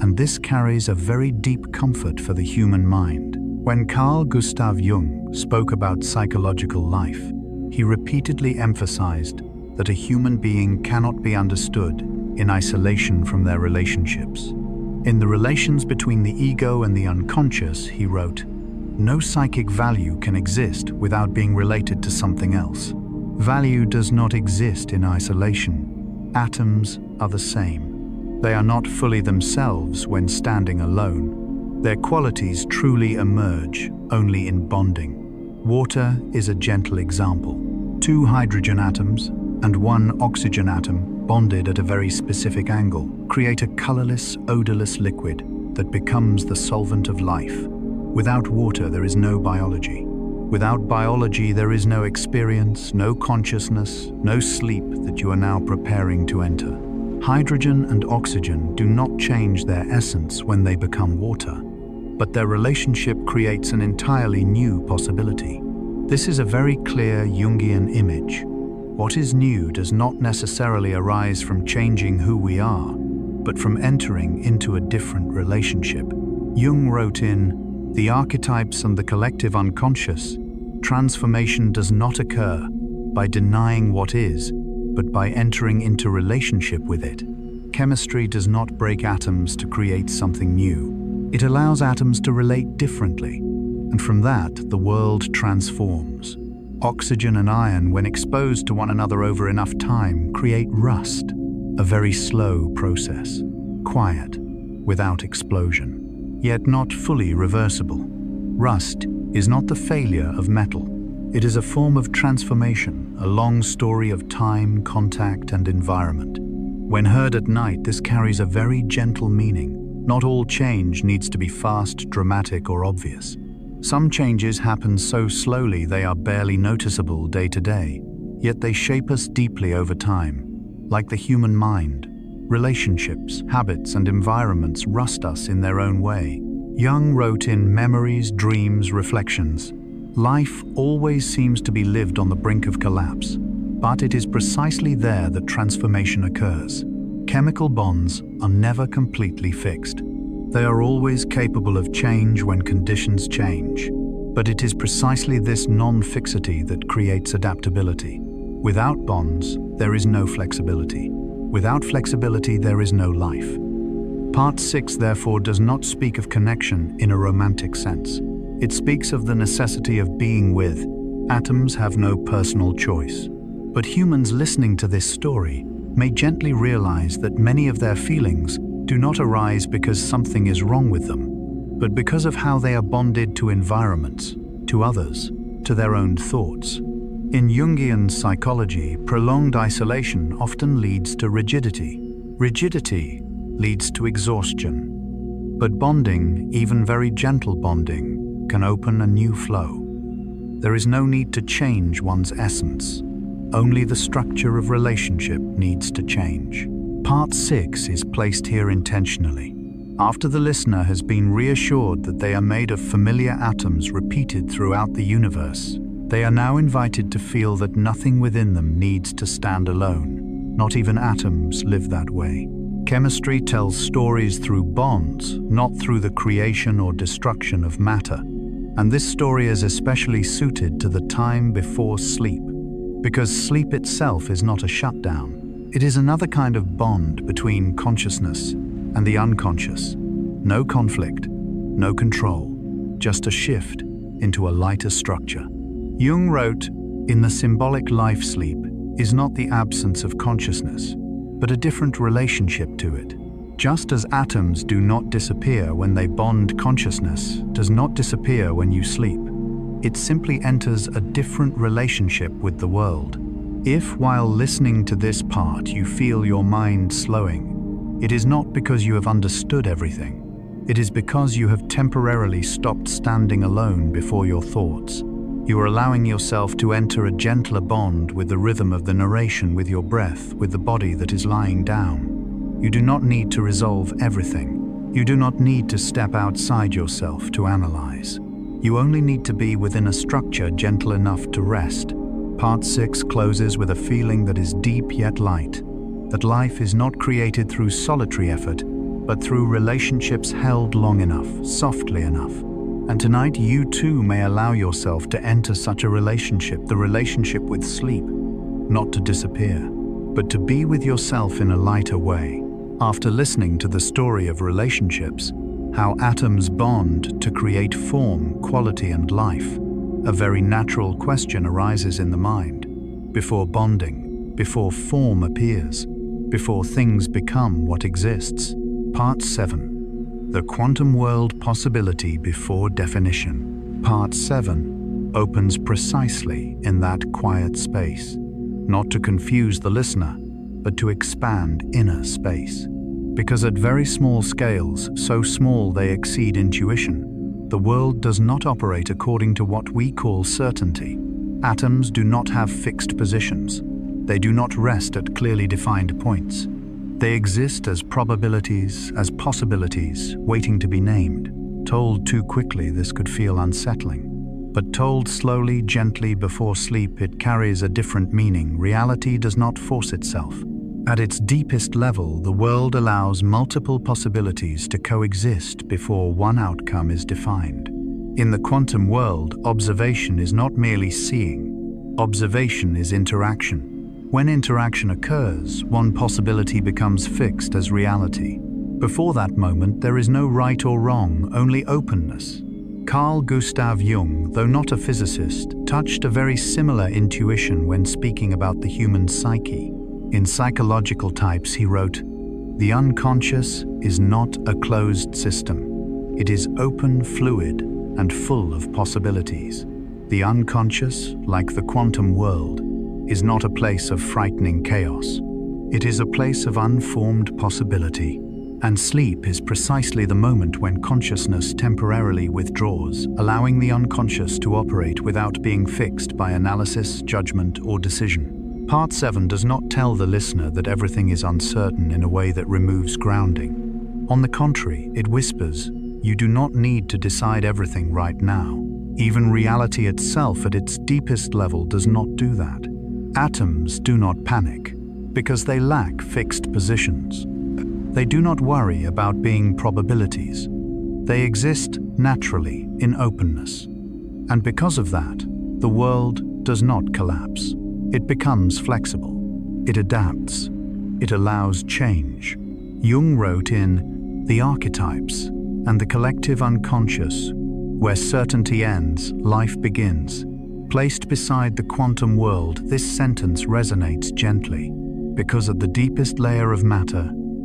And this carries a very deep comfort for the human mind. When Carl Gustav Jung spoke about psychological life, he repeatedly emphasized that a human being cannot be understood in isolation from their relationships. In the relations between the ego and the unconscious, he wrote, "No psychic value can exist without being related to something else. Value does not exist in isolation. Atoms are the same. They are not fully themselves when standing alone. Their qualities truly emerge only in bonding. Water is a gentle example. Two hydrogen atoms and one oxygen atom bonded at a very specific angle create a colorless, odorless liquid that becomes the solvent of life. Without water, there is no biology. Without biology, there is no experience, no consciousness, no sleep that you are now preparing to enter. Hydrogen and oxygen do not change their essence when they become water, but their relationship creates an entirely new possibility. This is a very clear Jungian image. What is new does not necessarily arise from changing who we are, but from entering into a different relationship. Jung wrote in The Archetypes and the Collective Unconscious, transformation does not occur by denying what is, but by entering into relationship with it. Chemistry does not break atoms to create something new. It allows atoms to relate differently, and from that, the world transforms. Oxygen and iron, when exposed to one another over enough time, create rust, a very slow process, quiet, without explosion, yet not fully reversible. Rust is not the failure of metal. It is a form of transformation, a long story of time, contact, and environment. When heard at night, this carries a very gentle meaning. Not all change needs to be fast, dramatic, or obvious. Some changes happen so slowly they are barely noticeable day to day, yet they shape us deeply over time. Like the human mind, relationships, habits, and environments rust us in their own way. Jung wrote in Memories, Dreams, Reflections, "Life always seems to be lived on the brink of collapse, but it is precisely there that transformation occurs. Chemical bonds are never completely fixed. They are always capable of change when conditions change, but it is precisely this non-fixity that creates adaptability. Without bonds, there is no flexibility. Without flexibility, there is no life." Part 6, therefore, does not speak of connection in a romantic sense. It speaks of the necessity of being with. Atoms have no personal choice. But humans listening to this story may gently realize that many of their feelings do not arise because something is wrong with them, but because of how they are bonded to environments, to others, to their own thoughts. In Jungian psychology, prolonged isolation often leads to rigidity. Rigidity leads to exhaustion. But bonding, even very gentle bonding, can open a new flow. There is no need to change one's essence. Only the structure of relationship needs to change. Part 6 is placed here intentionally. After the listener has been reassured that they are made of familiar atoms repeated throughout the universe, they are now invited to feel that nothing within them needs to stand alone. Not even atoms live that way. Chemistry tells stories through bonds, not through the creation or destruction of matter. And this story is especially suited to the time before sleep, because sleep itself is not a shutdown. It is another kind of bond between consciousness and the unconscious. No conflict, no control, just a shift into a lighter structure. Jung wrote, "In the symbolic life, sleep is not the absence of consciousness, but a different relationship to it. Just as atoms do not disappear when they bond, consciousness does not disappear when you sleep. It simply enters a different relationship with the world. If, while listening to this part, you feel your mind slowing, it is not because you have understood everything. It is because you have temporarily stopped standing alone before your thoughts. You are allowing yourself to enter a gentler bond with the rhythm of the narration, with your breath, with the body that is lying down. You do not need to resolve everything. You do not need to step outside yourself to analyze. You only need to be within a structure gentle enough to rest." Part 6 closes with a feeling that is deep yet light, that life is not created through solitary effort, but through relationships held long enough, softly enough, And tonight you too may allow yourself to enter such a relationship, the relationship with sleep, not to disappear, but to be with yourself in a lighter way. After listening to the story of relationships, how atoms bond to create form, quality, and life, a very natural question arises in the mind. Before bonding, before form appears, before things become what exists. Part 7. The quantum world possibility before definition. Part 7 opens precisely in that quiet space, not to confuse the listener, but to expand inner space. Because at very small scales, so small they exceed intuition, the world does not operate according to what we call certainty. Atoms do not have fixed positions. They do not rest at clearly defined points. They exist as probabilities, as possibilities, waiting to be named. Told too quickly, this could feel unsettling. But told slowly, gently before sleep, it carries a different meaning. Reality does not force itself. At its deepest level, the world allows multiple possibilities to coexist before one outcome is defined. In the quantum world, observation is not merely seeing. Observation is interaction. When interaction occurs, one possibility becomes fixed as reality. Before that moment, there is no right or wrong, only openness. Carl Gustav Jung, though not a physicist, touched a very similar intuition when speaking about the human psyche. In Psychological Types, he wrote, "The unconscious is not a closed system. It is open, fluid, and full of possibilities. The unconscious, like the quantum world, is not a place of frightening chaos. It is a place of unformed possibility. And sleep is precisely the moment when consciousness temporarily withdraws, allowing the unconscious to operate without being fixed by analysis, judgment, or decision." Part 7 does not tell the listener that everything is uncertain in a way that removes grounding. On the contrary, it whispers, you do not need to decide everything right now. Even reality itself at its deepest level does not do that. Atoms do not panic because they lack fixed positions. They do not worry about being probabilities. They exist naturally in openness. And because of that, the world does not collapse. It becomes flexible. It adapts. It allows change. Jung wrote in The Archetypes and the Collective Unconscious, where certainty ends, life begins. Placed beside the quantum world, this sentence resonates gently, because at the deepest layer of matter,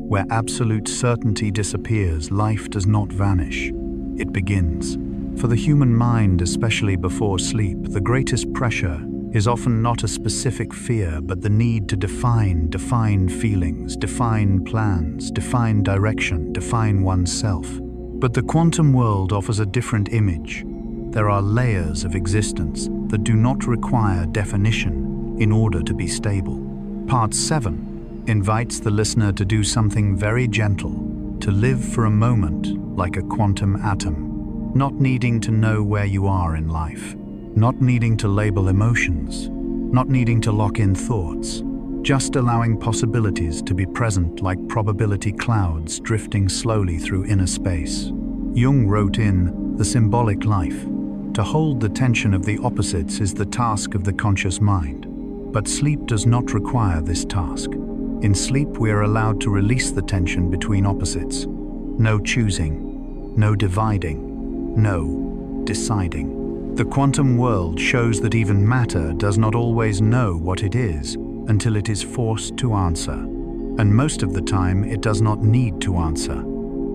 where absolute certainty disappears, life does not vanish. It begins. For the human mind, especially before sleep, the greatest pressure is often not a specific fear, but the need to define feelings, define plans, define direction, define oneself. But the quantum world offers a different image. There are layers of existence that do not require definition in order to be stable. Part 7 invites the listener to do something very gentle, to live for a moment like a quantum atom, not needing to know where you are in life, not needing to label emotions, not needing to lock in thoughts, just allowing possibilities to be present like probability clouds drifting slowly through inner space. Jung wrote in The Symbolic Life, to hold the tension of the opposites is the task of the conscious mind. But sleep does not require this task. In sleep, we are allowed to release the tension between opposites. No choosing, no dividing, no deciding. The quantum world shows that even matter does not always know what it is until it is forced to answer. And most of the time, it does not need to answer.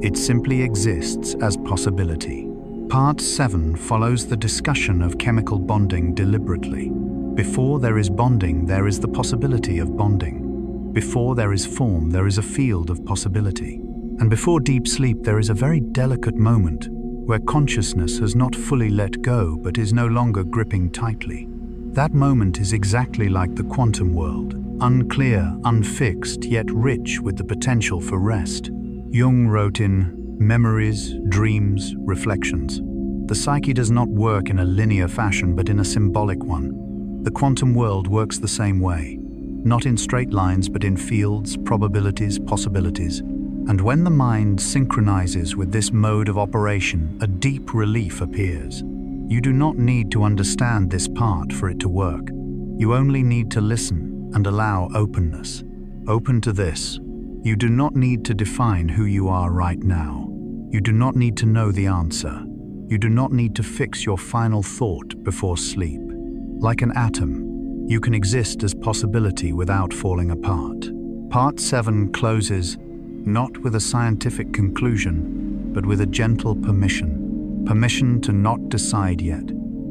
It simply exists as possibility. Part 7 follows the discussion of chemical bonding deliberately. Before there is bonding, there is the possibility of bonding. Before there is form, there is a field of possibility. And before deep sleep, there is a very delicate moment where consciousness has not fully let go but is no longer gripping tightly. That moment is exactly like the quantum world, unclear, unfixed, yet rich with the potential for rest. Jung wrote in Memories, Dreams, Reflections. The psyche does not work in a linear fashion but in a symbolic one. The quantum world works the same way, not in straight lines but in fields, probabilities, possibilities. And when the mind synchronizes with this mode of operation, a deep relief appears. You do not need to understand this part for it to work. You only need to listen and allow openness. Open to this. You do not need to define who you are right now. You do not need to know the answer. You do not need to fix your final thought before sleep. Like an atom, you can exist as possibility without falling apart. Part 7 closes not with a scientific conclusion, but with a gentle permission. Permission to not decide yet.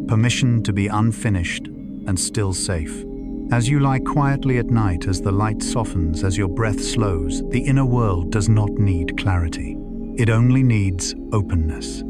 Permission to be unfinished and still safe. As you lie quietly at night, as the light softens, as your breath slows, the inner world does not need clarity. It only needs openness.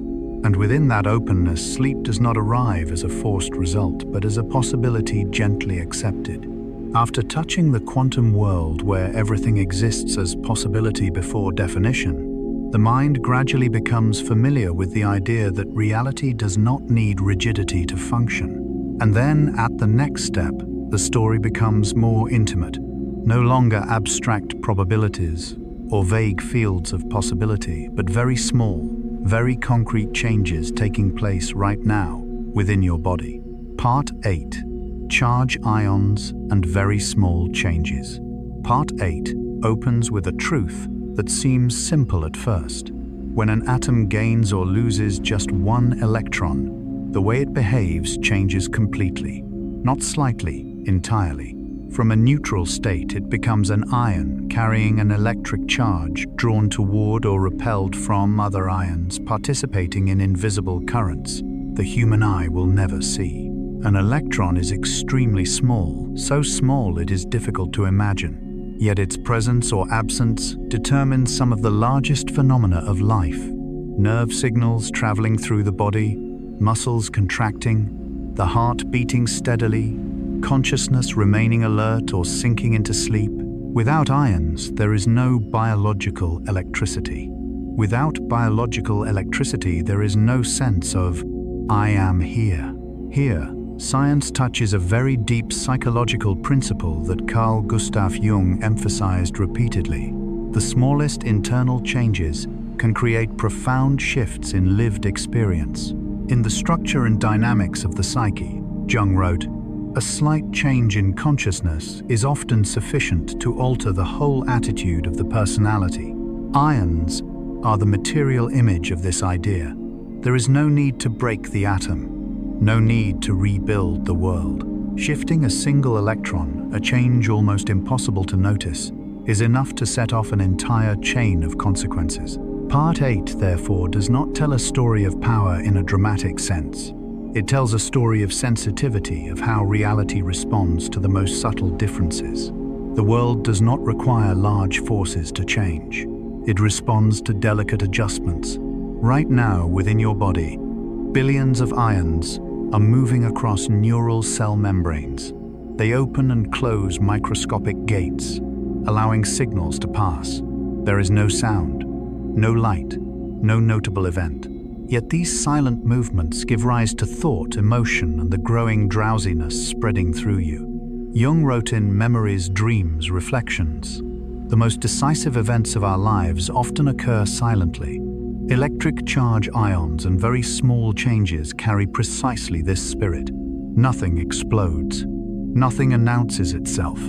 And within that openness, sleep does not arrive as a forced result, but as a possibility gently accepted. After touching the quantum world where everything exists as possibility before definition, the mind gradually becomes familiar with the idea that reality does not need rigidity to function. And then, at the next step, the story becomes more intimate, no longer abstract probabilities or vague fields of possibility, but very small, very concrete changes taking place right now within your body. Part 8. Charge ions and very small changes. Part 8 opens with a truth that seems simple at first. When an atom gains or loses just one electron, the way it behaves changes completely, not slightly, entirely. From a neutral state, it becomes an ion carrying an electric charge drawn toward or repelled from other ions participating in invisible currents the human eye will never see. An electron is extremely small, so small it is difficult to imagine. Yet its presence or absence determines some of the largest phenomena of life. Nerve signals traveling through the body, muscles contracting, the heart beating steadily, consciousness remaining alert or sinking into sleep. Without ions, there is no biological electricity. Without biological electricity, there is no sense of, I am here. Here, science touches a very deep psychological principle that Carl Gustav Jung emphasized repeatedly. The smallest internal changes can create profound shifts in lived experience. In The Structure and Dynamics of the Psyche, Jung wrote, "A slight change in consciousness is often sufficient to alter the whole attitude of the personality." Ions are the material image of this idea. There is no need to break the atom. No need to rebuild the world. Shifting a single electron, a change almost impossible to notice, is enough to set off an entire chain of consequences. Part 8, therefore, does not tell a story of power in a dramatic sense. It tells a story of sensitivity, of how reality responds to the most subtle differences. The world does not require large forces to change. It responds to delicate adjustments. Right now, within your body, billions of ions are moving across neural cell membranes. They open and close microscopic gates, allowing signals to pass. There is no sound, no light, no notable event. Yet these silent movements give rise to thought, emotion, and the growing drowsiness spreading through you. Jung wrote in Memories, Dreams, Reflections, "The most decisive events of our lives often occur silently. Electric charge ions and very small changes carry precisely this spirit. Nothing explodes. Nothing announces itself.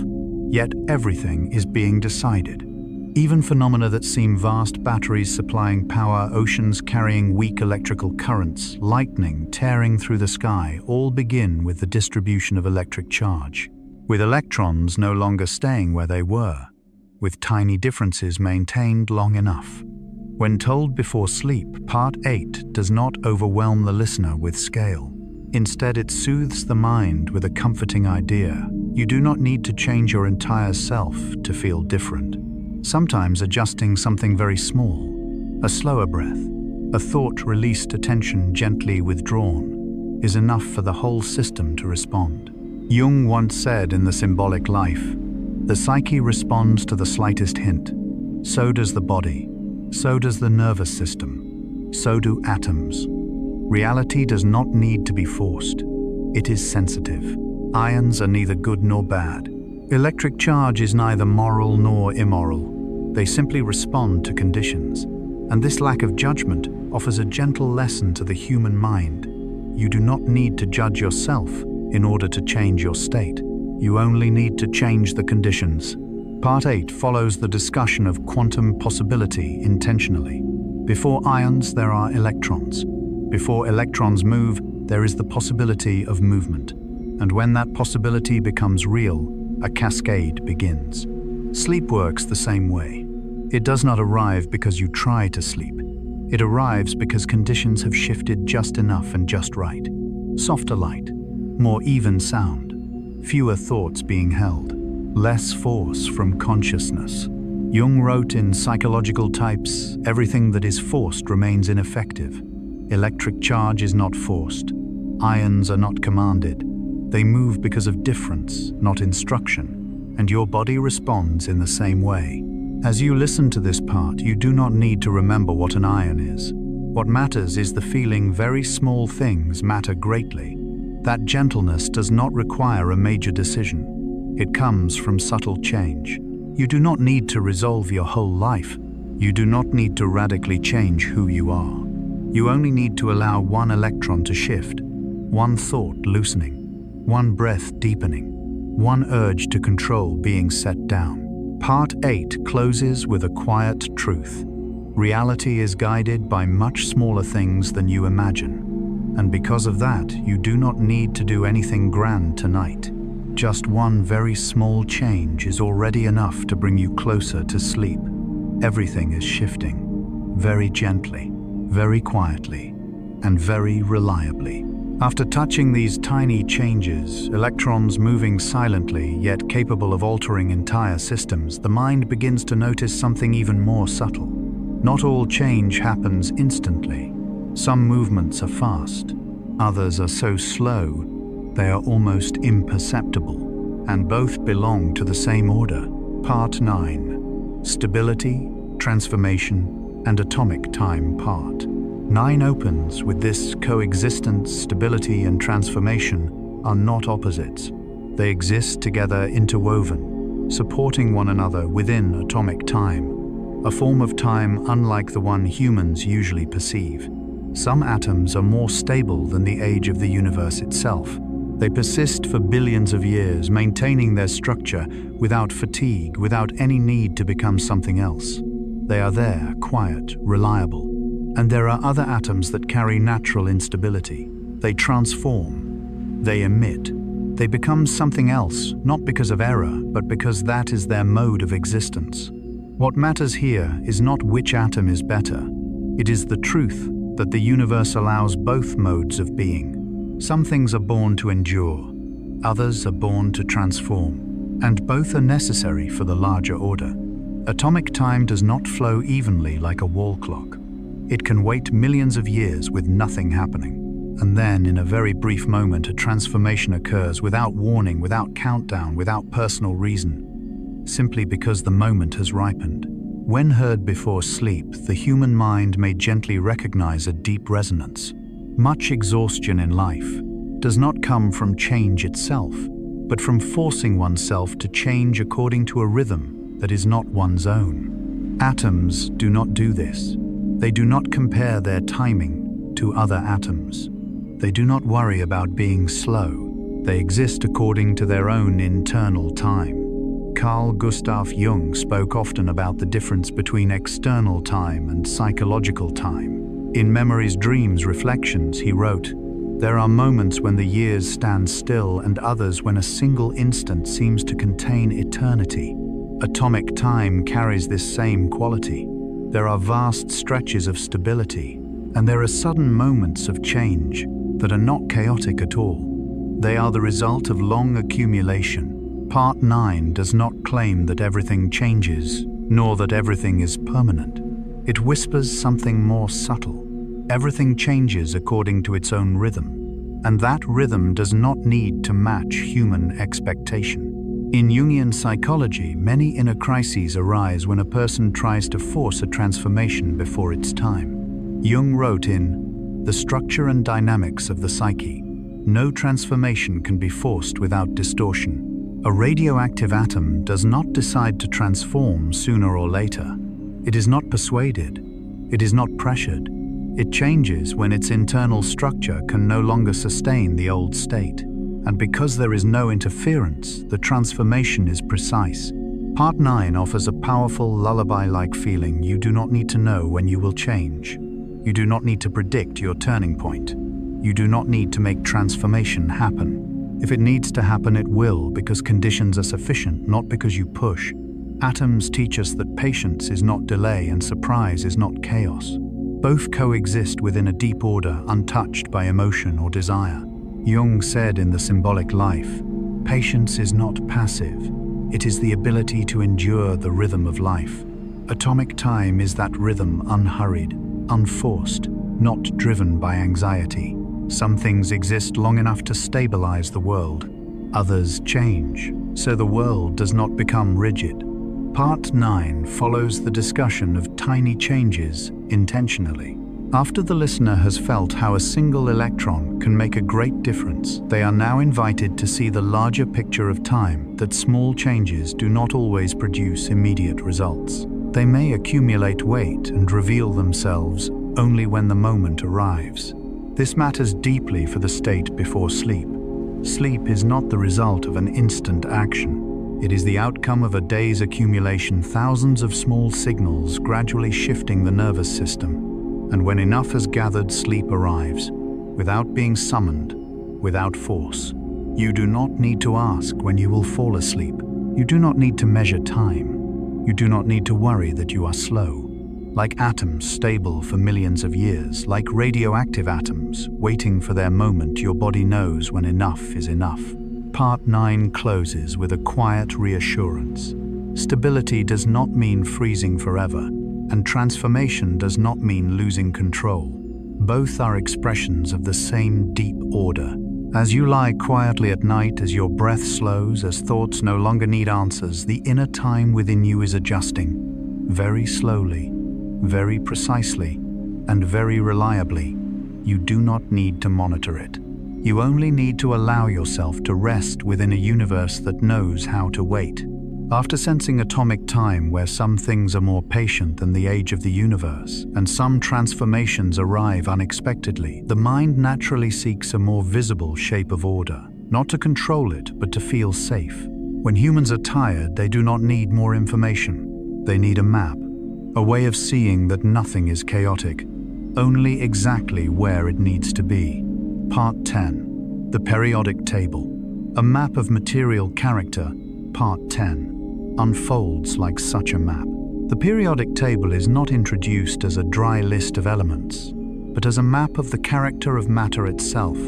Yet everything is being decided. Even phenomena that seem vast, batteries supplying power, oceans carrying weak electrical currents, lightning tearing through the sky, all begin with the distribution of electric charge, with electrons no longer staying where they were, with tiny differences maintained long enough." When told before sleep, Part 8 does not overwhelm the listener with scale. Instead, it soothes the mind with a comforting idea. You do not need to change your entire self to feel different. Sometimes adjusting something very small, a slower breath, a thought released, attention gently withdrawn, is enough for the whole system to respond. Jung once said in The Symbolic Life, "The psyche responds to the slightest hint. So does the body. So does the nervous system. So do atoms. Reality does not need to be forced. It is sensitive. Ions are neither good nor bad. Electric charge is neither moral nor immoral. They simply respond to conditions. And this lack of judgment offers a gentle lesson to the human mind. You do not need to judge yourself in order to change your state. You only need to change the conditions. Part 8 follows the discussion of quantum possibility intentionally. Before ions, there are electrons. Before electrons move, there is the possibility of movement. And when that possibility becomes real, a cascade begins. Sleep works the same way. It does not arrive because you try to sleep. It arrives because conditions have shifted just enough and just right. Softer light, more even sound, fewer thoughts being held, less force from consciousness. Jung wrote in Psychological Types, everything that is forced remains ineffective. Electric charge is not forced. Ions are not commanded. They move because of difference, not instruction, and your body responds in the same way. As you listen to this part, you do not need to remember what an ion is. What matters is the feeling very small things matter greatly. That gentleness does not require a major decision. It comes from subtle change. You do not need to resolve your whole life. You do not need to radically change who you are. You only need to allow one electron to shift, one thought loosening, one breath deepening, one urge to control being set down. Part 8 closes with a quiet truth. Reality is guided by much smaller things than you imagine. And because of that, you do not need to do anything grand tonight. Just one very small change is already enough to bring you closer to sleep. Everything is shifting, very gently, very quietly, and very reliably. After touching these tiny changes, electrons moving silently yet capable of altering entire systems, the mind begins to notice something even more subtle. Not all change happens instantly. Some movements are fast, others are so slow they are almost imperceptible, and both belong to the same order. Part 9. Stability, Transformation, and Atomic Time. Part 9 opens with this coexistence. Stability and transformation are not opposites. They exist together, interwoven, supporting one another within atomic time, a form of time unlike the one humans usually perceive. Some atoms are more stable than the age of the universe itself. They persist for billions of years, maintaining their structure without fatigue, without any need to become something else. They are there, quiet, reliable. And there are other atoms that carry natural instability. They transform, they emit, they become something else, not because of error, but because that is their mode of existence. What matters here is not which atom is better. It is the truth that the universe allows both modes of being. Some things are born to endure, others are born to transform, and both are necessary for the larger order. Atomic time does not flow evenly like a wall clock. It can wait millions of years with nothing happening. And then, in a very brief moment, a transformation occurs without warning, without countdown, without personal reason, simply because the moment has ripened. When heard before sleep, the human mind may gently recognize a deep resonance. Much exhaustion in life does not come from change itself, but from forcing oneself to change according to a rhythm that is not one's own. Atoms do not do this. They do not compare their timing to other atoms. They do not worry about being slow. They exist according to their own internal time. Carl Gustav Jung spoke often about the difference between external time and psychological time. In Memories, Dreams, Reflections, he wrote, "There are moments when the years stand still and others when a single instant seems to contain eternity. Atomic time carries this same quality. There are vast stretches of stability, and there are sudden moments of change that are not chaotic at all. They are the result of long accumulation. Part 9 does not claim that everything changes, nor that everything is permanent. It whispers something more subtle. Everything changes according to its own rhythm, and that rhythm does not need to match human expectation. In Jungian psychology, many inner crises arise when a person tries to force a transformation before its time. Jung wrote in The Structure and Dynamics of the Psyche, "No transformation can be forced without distortion. A radioactive atom does not decide to transform sooner or later. It is not persuaded. It is not pressured. It changes when its internal structure can no longer sustain the old state. And because there is no interference, the transformation is precise. Part 9 offers a powerful lullaby-like feeling. You do not need to know when you will change. You do not need to predict your turning point. You do not need to make transformation happen. If it needs to happen, it will, because conditions are sufficient, not because you push. Atoms teach us that patience is not delay and surprise is not chaos. Both coexist within a deep order, untouched by emotion or desire. Jung said in The Symbolic Life, "Patience is not passive. It is the ability to endure the rhythm of life." Atomic time is that rhythm, unhurried, unforced, not driven by anxiety. Some things exist long enough to stabilize the world. Others change, so the world does not become rigid. Part 9 follows the discussion of tiny changes intentionally. After the listener has felt how a single electron can make a great difference, they are now invited to see the larger picture of time, that small changes do not always produce immediate results. They may accumulate weight and reveal themselves only when the moment arrives. This matters deeply for the state before sleep. Sleep is not the result of an instant action. It is the outcome of a day's accumulation, thousands of small signals gradually shifting the nervous system. And when enough has gathered, sleep arrives, without being summoned, without force. You do not need to ask when you will fall asleep. You do not need to measure time. You do not need to worry that you are slow. Like atoms stable for millions of years, like radioactive atoms waiting for their moment, your body knows when enough is enough. Part 9 closes with a quiet reassurance. Stability does not mean freezing forever, and transformation does not mean losing control. Both are expressions of the same deep order. As you lie quietly at night, as your breath slows, as thoughts no longer need answers, the inner time within you is adjusting, very slowly, very precisely, and very reliably. You do not need to monitor it. You only need to allow yourself to rest within a universe that knows how to wait. After sensing atomic time, where some things are more patient than the age of the universe, and some transformations arrive unexpectedly, the mind naturally seeks a more visible shape of order, not to control it, but to feel safe. When humans are tired, they do not need more information. They need a map, a way of seeing that nothing is chaotic, only exactly where it needs to be. Part 10. The Periodic Table. A map of material character. Part 10. Unfolds like such a map. The periodic table is not introduced as a dry list of elements, but as a map of the character of matter itself,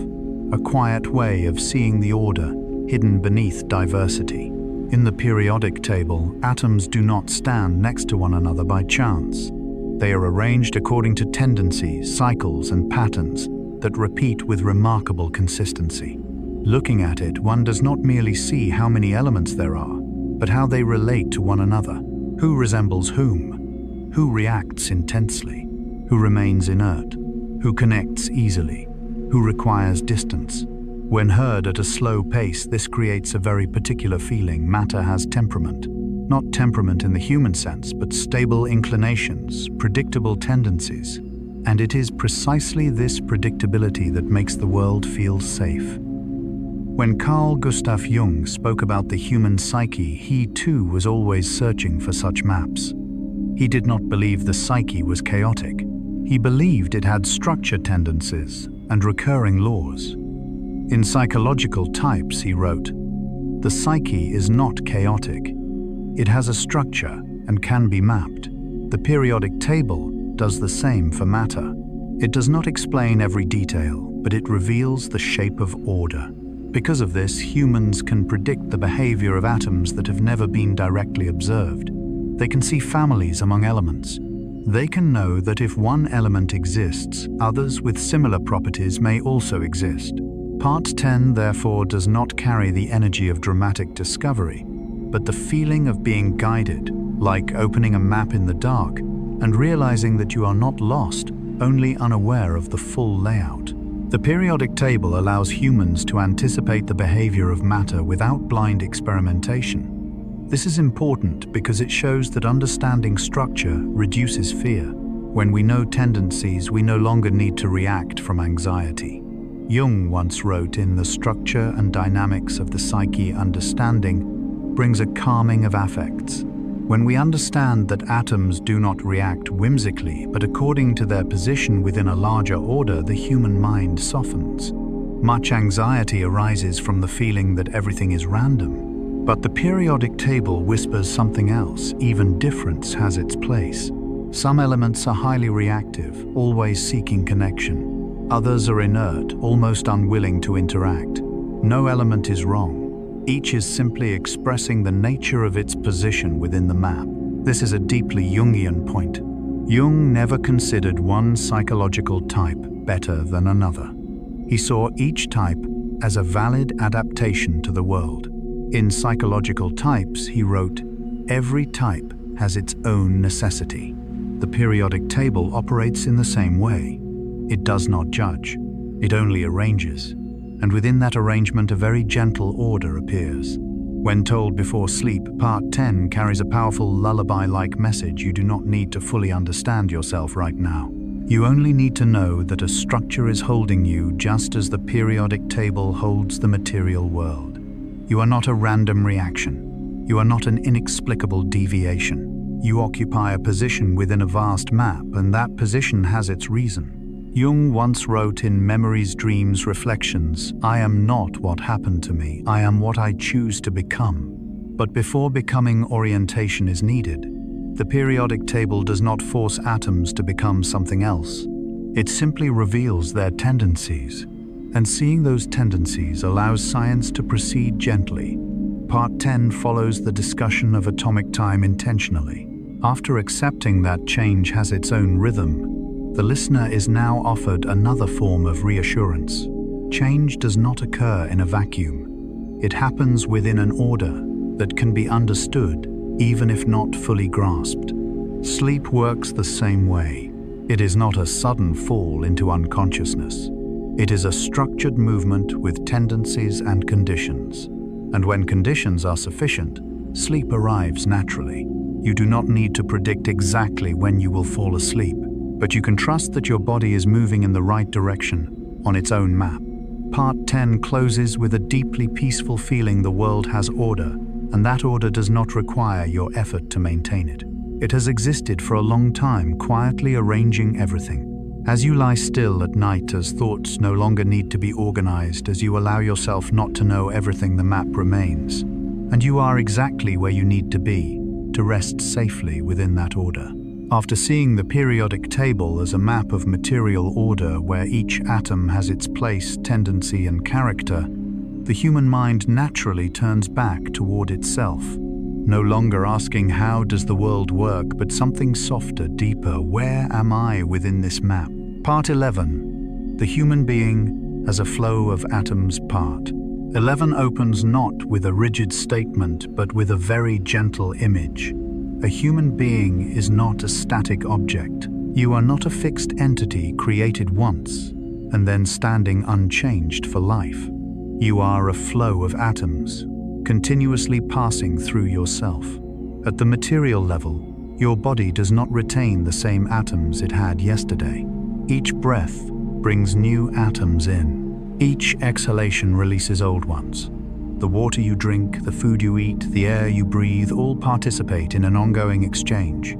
a quiet way of seeing the order hidden beneath diversity. In the periodic table, atoms do not stand next to one another by chance. They are arranged according to tendencies, cycles, and patterns that repeat with remarkable consistency. Looking at it, one does not merely see how many elements there are, but how they relate to one another. Who resembles whom? Who reacts intensely? Who remains inert? Who connects easily? Who requires distance? When heard at a slow pace, this creates a very particular feeling. Matter has temperament. Not temperament in the human sense, but stable inclinations, predictable tendencies. And it is precisely this predictability that makes the world feel safe. When Carl Gustav Jung spoke about the human psyche, he too was always searching for such maps. He did not believe the psyche was chaotic. He believed it had structure tendencies and recurring laws. In Psychological Types, he wrote, "The psyche is not chaotic. It has a structure and can be mapped. The periodic table does the same for matter. It does not explain every detail, but it reveals the shape of order. Because of this, humans can predict the behavior of atoms that have never been directly observed. They can see families among elements. They can know that if one element exists, others with similar properties may also exist." Part 10, therefore, does not carry the energy of dramatic discovery, but the feeling of being guided, like opening a map in the dark and realizing that you are not lost, only unaware of the full layout. The periodic table allows humans to anticipate the behavior of matter without blind experimentation. This is important because it shows that understanding structure reduces fear. When we know tendencies, we no longer need to react from anxiety. Jung once wrote, "In the structure and dynamics of the psyche, understanding brings a calming of affects." When we understand that atoms do not react whimsically, but according to their position within a larger order, the human mind softens. Much anxiety arises from the feeling that everything is random. But the periodic table whispers something else. Even difference has its place. Some elements are highly reactive, always seeking connection. Others are inert, almost unwilling to interact. No element is wrong. Each is simply expressing the nature of its position within the map. This is a deeply Jungian point. Jung never considered one psychological type better than another. He saw each type as a valid adaptation to the world. In Psychological Types, he wrote, "Every type has its own necessity." The periodic table operates in the same way. It does not judge, it only arranges. And within that arrangement, a very gentle order appears. When told before sleep, Part 10 carries a powerful lullaby-like message. You do not need to fully understand yourself right now. You only need to know that a structure is holding you just as the periodic table holds the material world. You are not a random reaction. You are not an inexplicable deviation. You occupy a position within a vast map, and that position has its reason. Jung once wrote in Memories, Dreams, Reflections, "I am not what happened to me, I am what I choose to become." But before becoming, orientation is needed. The periodic table does not force atoms to become something else. It simply reveals their tendencies. And seeing those tendencies allows science to proceed gently. Part 10 follows the discussion of atomic time intentionally. After accepting that change has its own rhythm, the listener is now offered another form of reassurance. Change does not occur in a vacuum. It happens within an order that can be understood, even if not fully grasped. Sleep works the same way. It is not a sudden fall into unconsciousness. It is a structured movement with tendencies and conditions. And when conditions are sufficient, sleep arrives naturally. You do not need to predict exactly when you will fall asleep, but you can trust that your body is moving in the right direction on its own map. Part 10 closes with a deeply peaceful feeling the world has order, and that order does not require your effort to maintain it. It has existed for a long time, quietly arranging everything. As you lie still at night, as thoughts no longer need to be organized, as you allow yourself not to know everything, the map remains. And you are exactly where you need to be, to rest safely within that order. After seeing the periodic table as a map of material order where each atom has its place, tendency, and character, the human mind naturally turns back toward itself. No longer asking how does the world work, but something softer, deeper. Where am I within this map? Part 11. The human being as a flow of atoms. Part 11 opens not with a rigid statement, but with a very gentle image. A human being is not a static object. You are not a fixed entity created once and then standing unchanged for life. You are a flow of atoms, continuously passing through yourself. At the material level, your body does not retain the same atoms it had yesterday. Each breath brings new atoms in. Each exhalation releases old ones. The water you drink, the food you eat, the air you breathe, all participate in an ongoing exchange.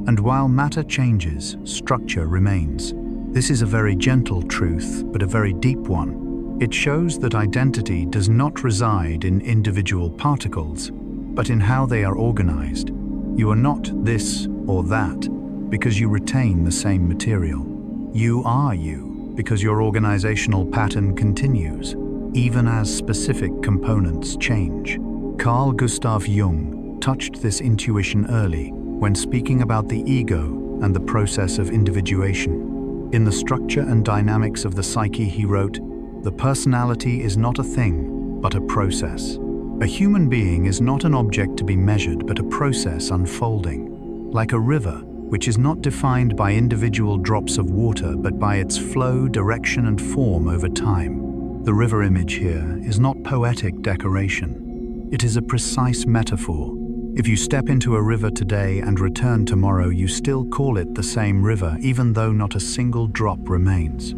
And while matter changes, structure remains. This is a very gentle truth, but a very deep one. It shows that identity does not reside in individual particles, but in how they are organized. You are not this or that because you retain the same material. You are you because your organizational pattern continues, even as specific components change. Carl Gustav Jung touched this intuition early when speaking about the ego and the process of individuation. In The Structure and Dynamics of the Psyche, he wrote, "The personality is not a thing, but a process. A human being is not an object to be measured, but a process unfolding. Like a river, which is not defined by individual drops of water but by its flow, direction, and form over time. The river image here is not poetic decoration. It is a precise metaphor. If you step into a river today and return tomorrow, you still call it the same river, even though not a single drop remains.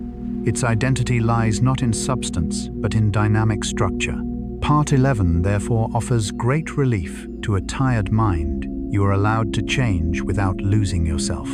Its identity lies not in substance, but in dynamic structure. Part 11 therefore offers great relief to a tired mind. You are allowed to change without losing yourself.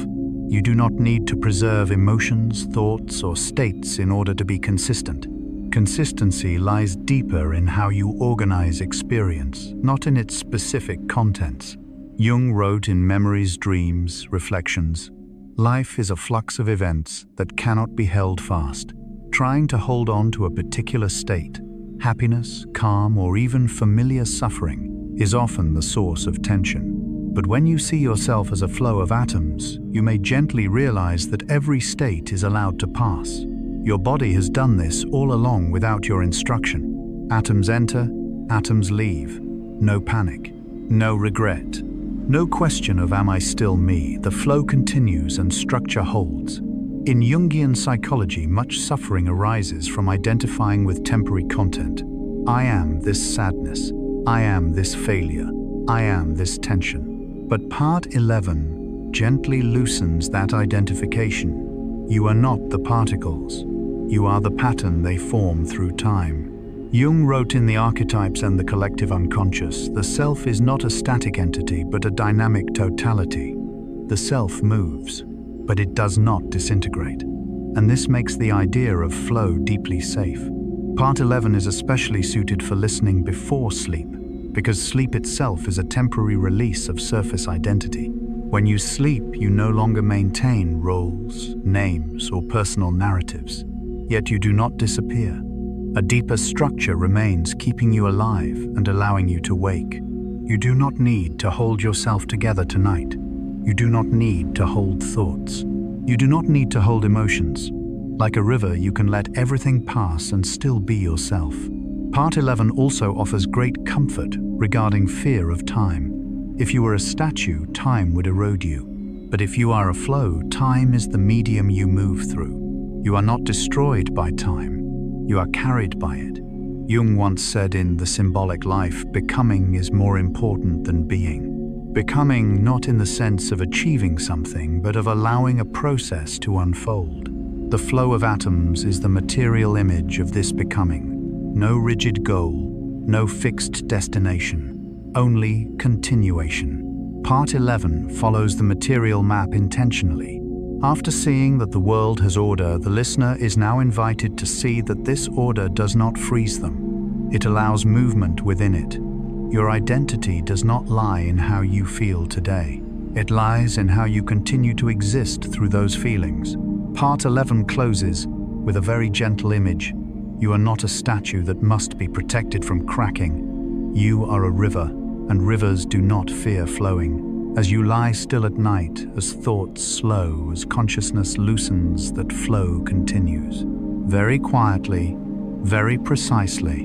You do not need to preserve emotions, thoughts, or states in order to be consistent. Consistency lies deeper in how you organize experience, not in its specific contents. Jung wrote in Memories, Dreams, Reflections, "Life is a flux of events that cannot be held fast. Trying to hold on to a particular state, happiness, calm, or even familiar suffering, is often the source of tension. But when you see yourself as a flow of atoms, you may gently realize that every state is allowed to pass. Your body has done this all along without your instruction. Atoms enter, atoms leave. No panic, no regret, no question of am I still me. The flow continues and structure holds. In Jungian psychology, much suffering arises from identifying with temporary content. I am this sadness. I am this failure. I am this tension. But Part 11 gently loosens that identification. You are not the particles. You are the pattern they form through time. Jung wrote in The Archetypes and the Collective Unconscious, the self is not a static entity but a dynamic totality. The self moves, but it does not disintegrate. And this makes the idea of flow deeply safe. Part 11 is especially suited for listening before sleep, because sleep itself is a temporary release of surface identity. When you sleep, you no longer maintain roles, names, or personal narratives. Yet you do not disappear. A deeper structure remains, keeping you alive and allowing you to wake. You do not need to hold yourself together tonight. You do not need to hold thoughts. You do not need to hold emotions. Like a river, you can let everything pass and still be yourself. Part 11 also offers great comfort regarding fear of time. If you were a statue, time would erode you. But if you are a flow, time is the medium you move through. You are not destroyed by time. You are carried by it. Jung once said in The Symbolic Life, becoming is more important than being. Becoming not in the sense of achieving something, but of allowing a process to unfold. The flow of atoms is the material image of this becoming. No rigid goal, no fixed destination, only continuation. Part 11 follows the material map intentionally. After seeing that the world has order, the listener is now invited to see that this order does not freeze them. It allows movement within it. Your identity does not lie in how you feel today. It lies in how you continue to exist through those feelings. Part 11 closes with a very gentle image. You are not a statue that must be protected from cracking. You are a river, and rivers do not fear flowing. As you lie still at night, as thoughts slow, as consciousness loosens, that flow continues. Very quietly, very precisely,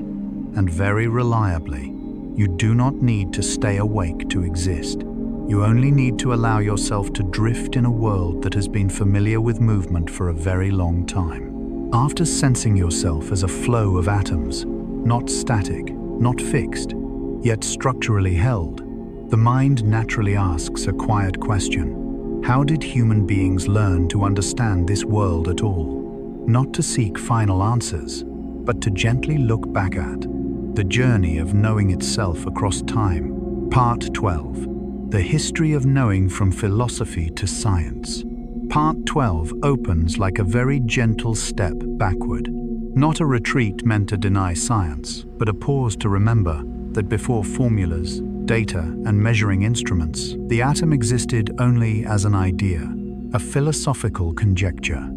and very reliably. You do not need to stay awake to exist. You only need to allow yourself to drift in a world that has been familiar with movement for a very long time. After sensing yourself as a flow of atoms, not static, not fixed, yet structurally held, the mind naturally asks a quiet question. How did human beings learn to understand this world at all? Not to seek final answers, but to gently look back at the journey of knowing itself across time. Part 12. The history of knowing from philosophy to science. Part 12 opens like a very gentle step backward. Not a retreat meant to deny science, but a pause to remember that before formulas, data, and measuring instruments, the atom existed only as an idea, a philosophical conjecture,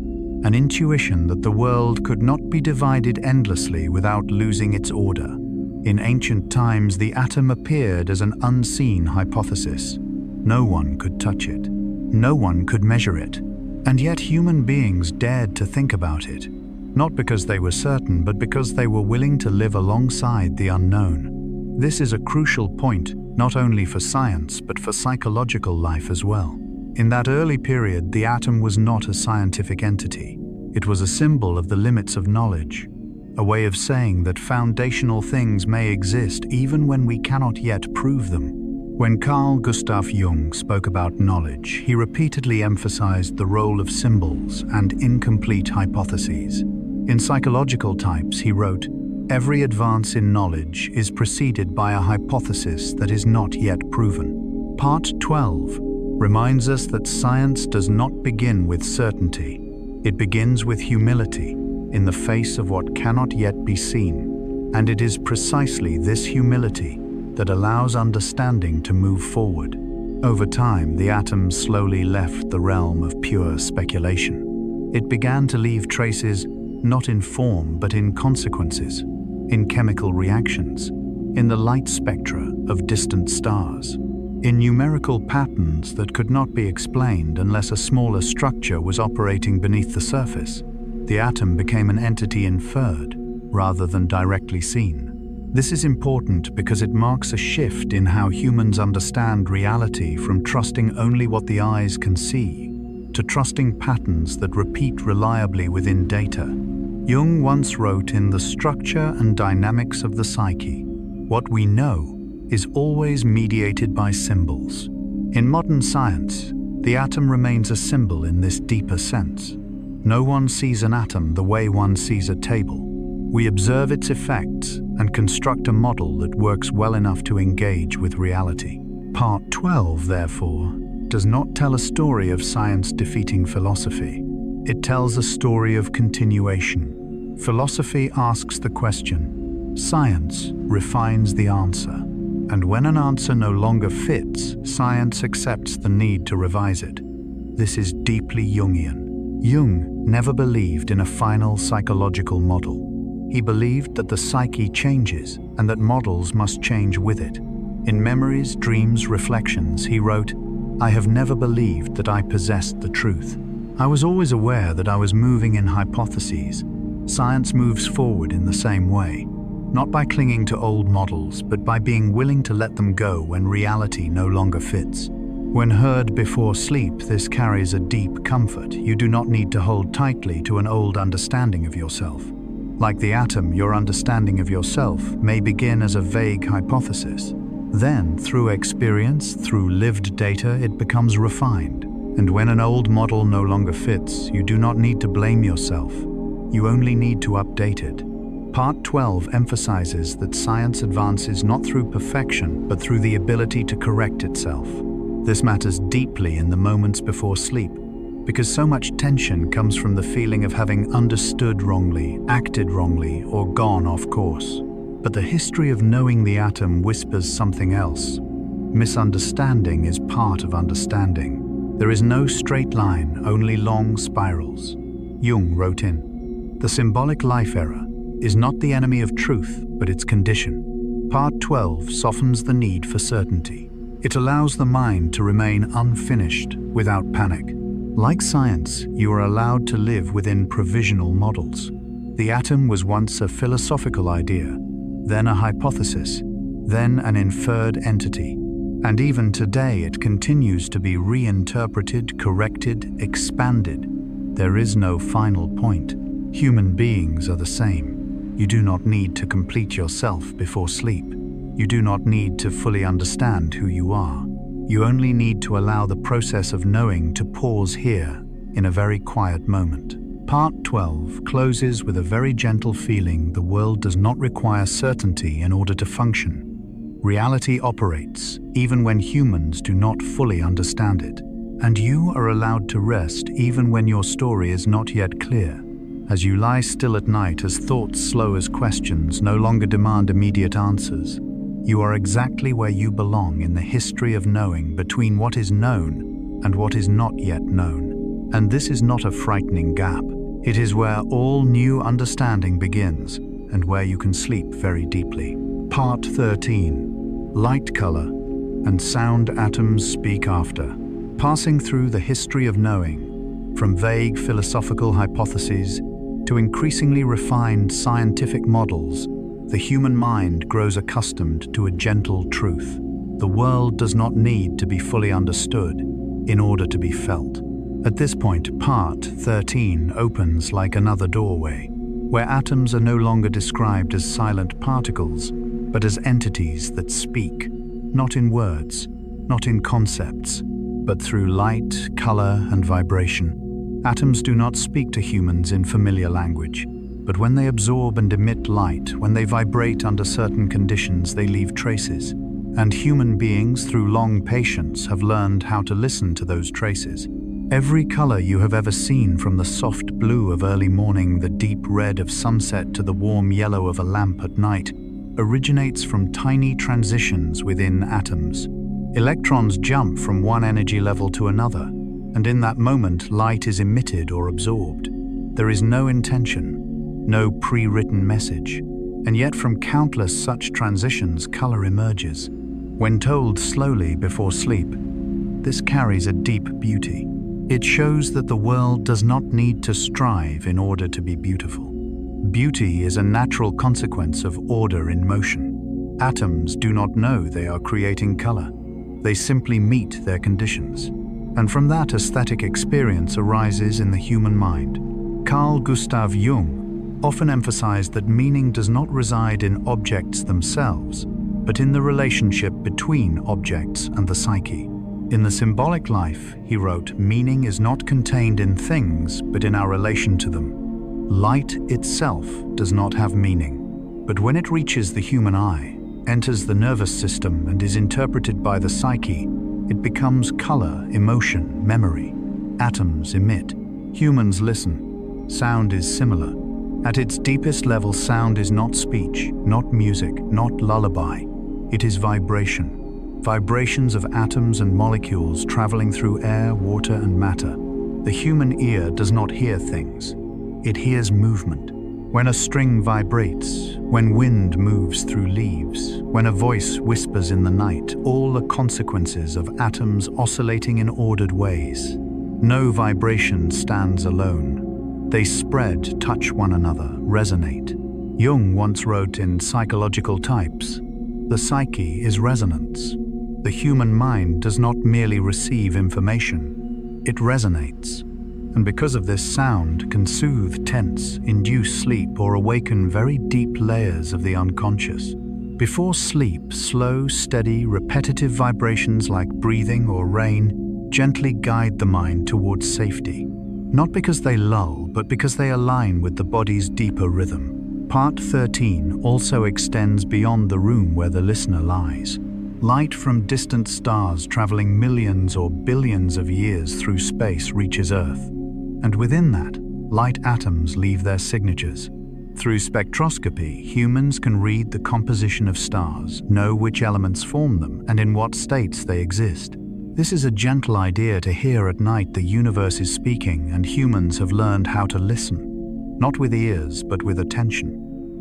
an intuition that the world could not be divided endlessly without losing its order. In ancient times, the atom appeared as an unseen hypothesis. No one could touch it. No one could measure it. And yet human beings dared to think about it, not because they were certain, but because they were willing to live alongside the unknown. This is a crucial point, not only for science, but for psychological life as well. In that early period, the atom was not a scientific entity. It was a symbol of the limits of knowledge, a way of saying that foundational things may exist even when we cannot yet prove them. When Carl Gustav Jung spoke about knowledge, he repeatedly emphasized the role of symbols and incomplete hypotheses. In Psychological Types, he wrote, "Every advance in knowledge is preceded by a hypothesis that is not yet proven." Part 12 reminds us that science does not begin with certainty. It begins with humility in the face of what cannot yet be seen. And it is precisely this humility that allows understanding to move forward. Over time, the atom slowly left the realm of pure speculation. It began to leave traces not in form but in consequences, in chemical reactions, in the light spectra of distant stars, in numerical patterns that could not be explained unless a smaller structure was operating beneath the surface. The atom became an entity inferred rather than directly seen. This is important because it marks a shift in how humans understand reality, from trusting only what the eyes can see to trusting patterns that repeat reliably within data. Jung once wrote, "In the structure and dynamics of the psyche, what we know is always mediated by symbols." In modern science, the atom remains a symbol in this deeper sense. No one sees an atom the way one sees a table. We observe its effects and construct a model that works well enough to engage with reality. Part 12, therefore, does not tell a story of science defeating philosophy. It tells a story of continuation. Philosophy asks the question, science refines the answer. And when an answer no longer fits, science accepts the need to revise it. This is deeply Jungian. Jung never believed in a final psychological model. He believed that the psyche changes and that models must change with it. In Memories, Dreams, Reflections, he wrote, "I have never believed that I possessed the truth. I was always aware that I was moving in hypotheses. Science moves forward in the same way, not by clinging to old models, but by being willing to let them go when reality no longer fits." When heard before sleep, this carries a deep comfort. You do not need to hold tightly to an old understanding of yourself. Like the atom, your understanding of yourself may begin as a vague hypothesis. Then, through experience, through lived data, it becomes refined. And when an old model no longer fits, you do not need to blame yourself. You only need to update it. Part 12 emphasizes that science advances not through perfection, but through the ability to correct itself. This matters deeply in the moments before sleep, because so much tension comes from the feeling of having understood wrongly, acted wrongly, or gone off course. But the history of knowing the atom whispers something else. Misunderstanding is part of understanding. There is no straight line, only long spirals. Jung wrote in, "The symbolic life error is not the enemy of truth, but its condition." Part 12 softens the need for certainty. It allows the mind to remain unfinished without panic. Like science, you are allowed to live within provisional models. The atom was once a philosophical idea, then a hypothesis, then an inferred entity. And even today it continues to be reinterpreted, corrected, expanded. There is no final point. Human beings are the same. You do not need to complete yourself before sleep. You do not need to fully understand who you are. You only need to allow the process of knowing to pause here in a very quiet moment. Part 12 closes with a very gentle feeling. The world does not require certainty in order to function. Reality operates even when humans do not fully understand it. And you are allowed to rest even when your story is not yet clear. As you lie still at night, as thoughts slow as questions no longer demand immediate answers, you are exactly where you belong in the history of knowing, between what is known and what is not yet known. And this is not a frightening gap. It is where all new understanding begins and where you can sleep very deeply. Part 13. Light, color, and sound atoms speak after. Passing through the history of knowing, from vague philosophical hypotheses to increasingly refined scientific models, the human mind grows accustomed to a gentle truth. The world does not need to be fully understood. in order to be felt. At this point, part 13 opens like another doorway, where atoms are no longer described as silent particles, but as entities that speak, not in words, not in concepts, but through light, color, and vibration. Atoms do not speak to humans in familiar language, but when they absorb and emit light, when they vibrate under certain conditions, they leave traces. And human beings, through long patience, have learned how to listen to those traces. Every color you have ever seen, from the soft blue of early morning, the deep red of sunset, to the warm yellow of a lamp at night, originates from tiny transitions within atoms. Electrons jump from one energy level to another, and in that moment, light is emitted or absorbed. There is no intention, no pre-written message, and yet from countless such transitions, color emerges. When told slowly before sleep, this carries a deep beauty. It shows that the world does not need to strive in order to be beautiful. Beauty is a natural consequence of order in motion. Atoms do not know they are creating color. They simply meet their conditions. And from that, aesthetic experience arises in the human mind. Carl Gustav Jung often emphasized that meaning does not reside in objects themselves, but in the relationship between objects and the psyche. In The Symbolic Life, he wrote, "Meaning is not contained in things, but in our relation to them. Light itself does not have meaning, but when it reaches the human eye, enters the nervous system, and is interpreted by the psyche, it becomes color, emotion, memory. Atoms emit. Humans listen. Sound is similar. At its deepest level, sound is not speech, not music, not lullaby. It is vibration. Vibrations of atoms and molecules traveling through air, water, and matter. The human ear does not hear things. It hears movement. When a string vibrates, when wind moves through leaves, when a voice whispers in the night, all are consequences of atoms oscillating in ordered ways. No vibration stands alone. They spread, touch one another, resonate. Jung once wrote in Psychological Types, "The psyche is resonance." The human mind does not merely receive information, it resonates. And because of this, sound can soothe, tense, induce sleep, or awaken very deep layers of the unconscious. Before sleep, slow, steady, repetitive vibrations like breathing or rain gently guide the mind towards safety. Not because they lull, but because they align with the body's deeper rhythm. Part 13 also extends beyond the room where the listener lies. Light from distant stars traveling millions or billions of years through space reaches Earth. And within that, light atoms leave their signatures. Through spectroscopy, humans can read the composition of stars, know which elements form them, and in what states they exist. This is a gentle idea to hear at night. The universe is speaking, and humans have learned how to listen. Not with ears, but with attention.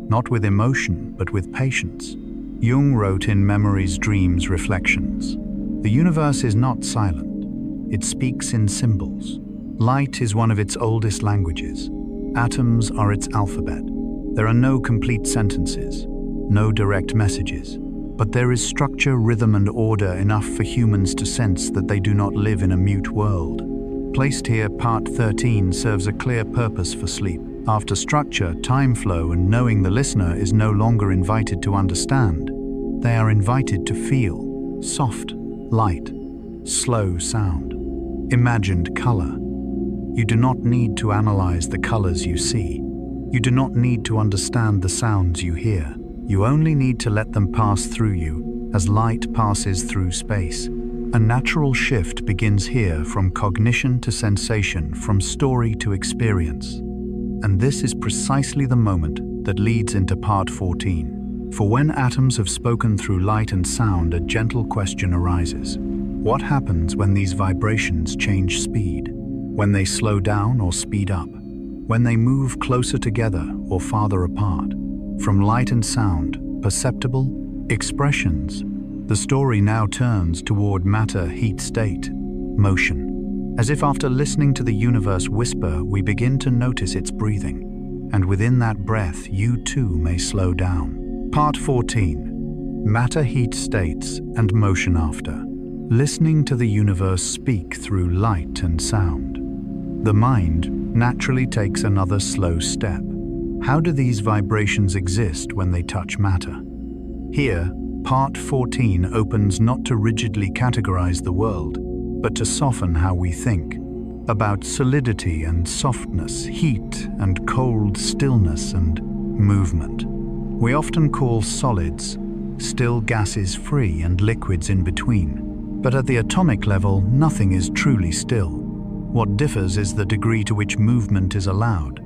Not with emotion, but with patience. Jung wrote in Memories, Dreams, Reflections, "The universe is not silent. It speaks in symbols. Light is one of its oldest languages. Atoms are its alphabet. There are no complete sentences, no direct messages, but there is structure, rhythm, and order enough for humans to sense that they do not live in a mute world." Placed here, Part 13 serves a clear purpose for sleep. After structure, time flow, and knowing, the listener is no longer invited to understand. They are invited to feel soft, light, slow sound, imagined color. You do not need to analyze the colors you see. You do not need to understand the sounds you hear. You only need to let them pass through you as light passes through space. A natural shift begins here, from cognition to sensation, from story to experience. And this is precisely the moment that leads into Part 14. For when atoms have spoken through light and sound, a gentle question arises. What happens when these vibrations change speed? When they slow down or speed up? When they move closer together or farther apart? From light and sound, perceptible expressions, the story now turns toward matter, heat state, motion. As if after listening to the universe whisper, we begin to notice its breathing. And within that breath, you too may slow down. Part 14. Matter, heat states, and motion after. listening to the universe speak through light and sound. The mind naturally takes another slow step. How do these vibrations exist when they touch matter? Here, Part 14 opens not to rigidly categorize the world, but to soften how we think, about solidity and softness, heat and cold, stillness and movement. We often call solids still gases free and liquids in between, but at the atomic level, nothing is truly still. What differs is the degree to which movement is allowed.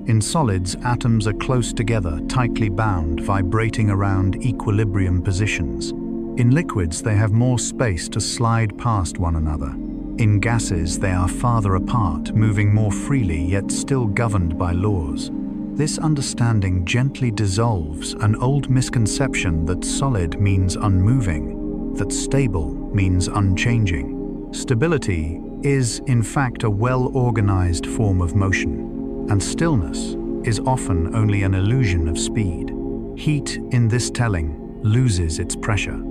In solids, atoms are close together, tightly bound, vibrating around equilibrium positions. In liquids, they have more space to slide past one another. In gases, they are farther apart, moving more freely, yet still governed by laws. This understanding gently dissolves an old misconception that solid means unmoving, that stable means unchanging. Stability is, in fact, a well-organized form of motion. And stillness is often only an illusion of speed. Heat, in this telling, loses its pressure.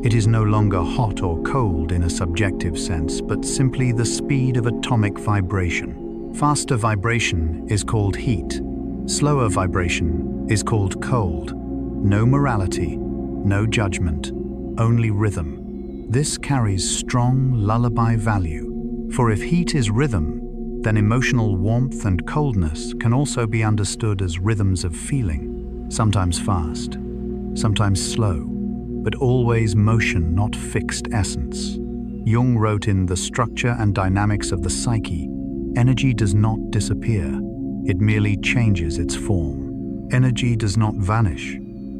It is no longer hot or cold in a subjective sense, but simply the speed of atomic vibration. Faster vibration is called heat. Slower vibration is called cold. No morality, no judgment, only rhythm. This carries strong lullaby value. For if heat is rhythm, then emotional warmth and coldness can also be understood as rhythms of feeling, sometimes fast, sometimes slow, but always motion, not fixed essence. Jung wrote in The Structure and Dynamics of the Psyche, energy does not disappear, it merely changes its form. Energy does not vanish,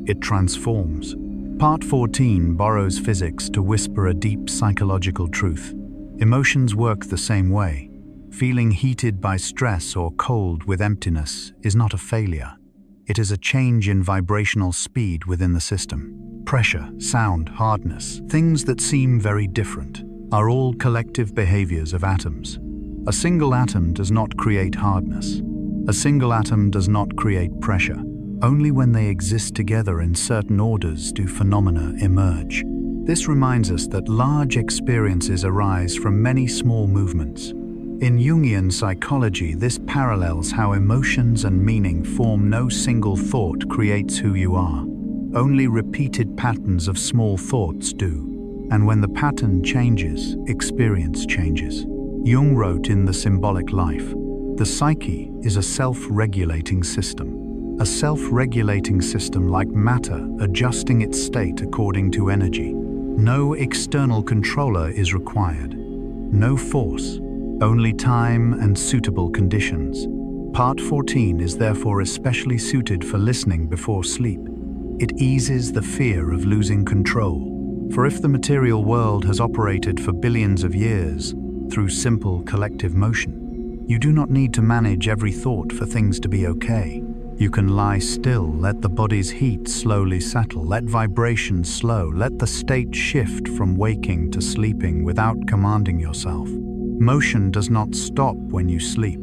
it transforms. Part 14 borrows physics to whisper a deep psychological truth. Emotions work the same way. Feeling heated by stress or cold with emptiness is not a failure. It is a change in vibrational speed within the system. Pressure, sound, hardness, things that seem very different, are all collective behaviors of atoms. A single atom does not create hardness. A single atom does not create pressure. Only when they exist together in certain orders do phenomena emerge. This reminds us that large experiences arise from many small movements. In Jungian psychology, this parallels how emotions and meaning form. No single thought creates who you are. Only repeated patterns of small thoughts do. And when the pattern changes, experience changes. Jung wrote in The Symbolic Life, the psyche is a self-regulating system. A self-regulating system like matter adjusting its state according to energy. No external controller is required. No force. Only time and suitable conditions. Part 14 is therefore especially suited for listening before sleep. It eases the fear of losing control. For if the material world has operated for billions of years through simple collective motion, you do not need to manage every thought for things to be okay. You can lie still, let the body's heat slowly settle, let vibrations slow, let the state shift from waking to sleeping without commanding yourself. Motion does not stop when you sleep.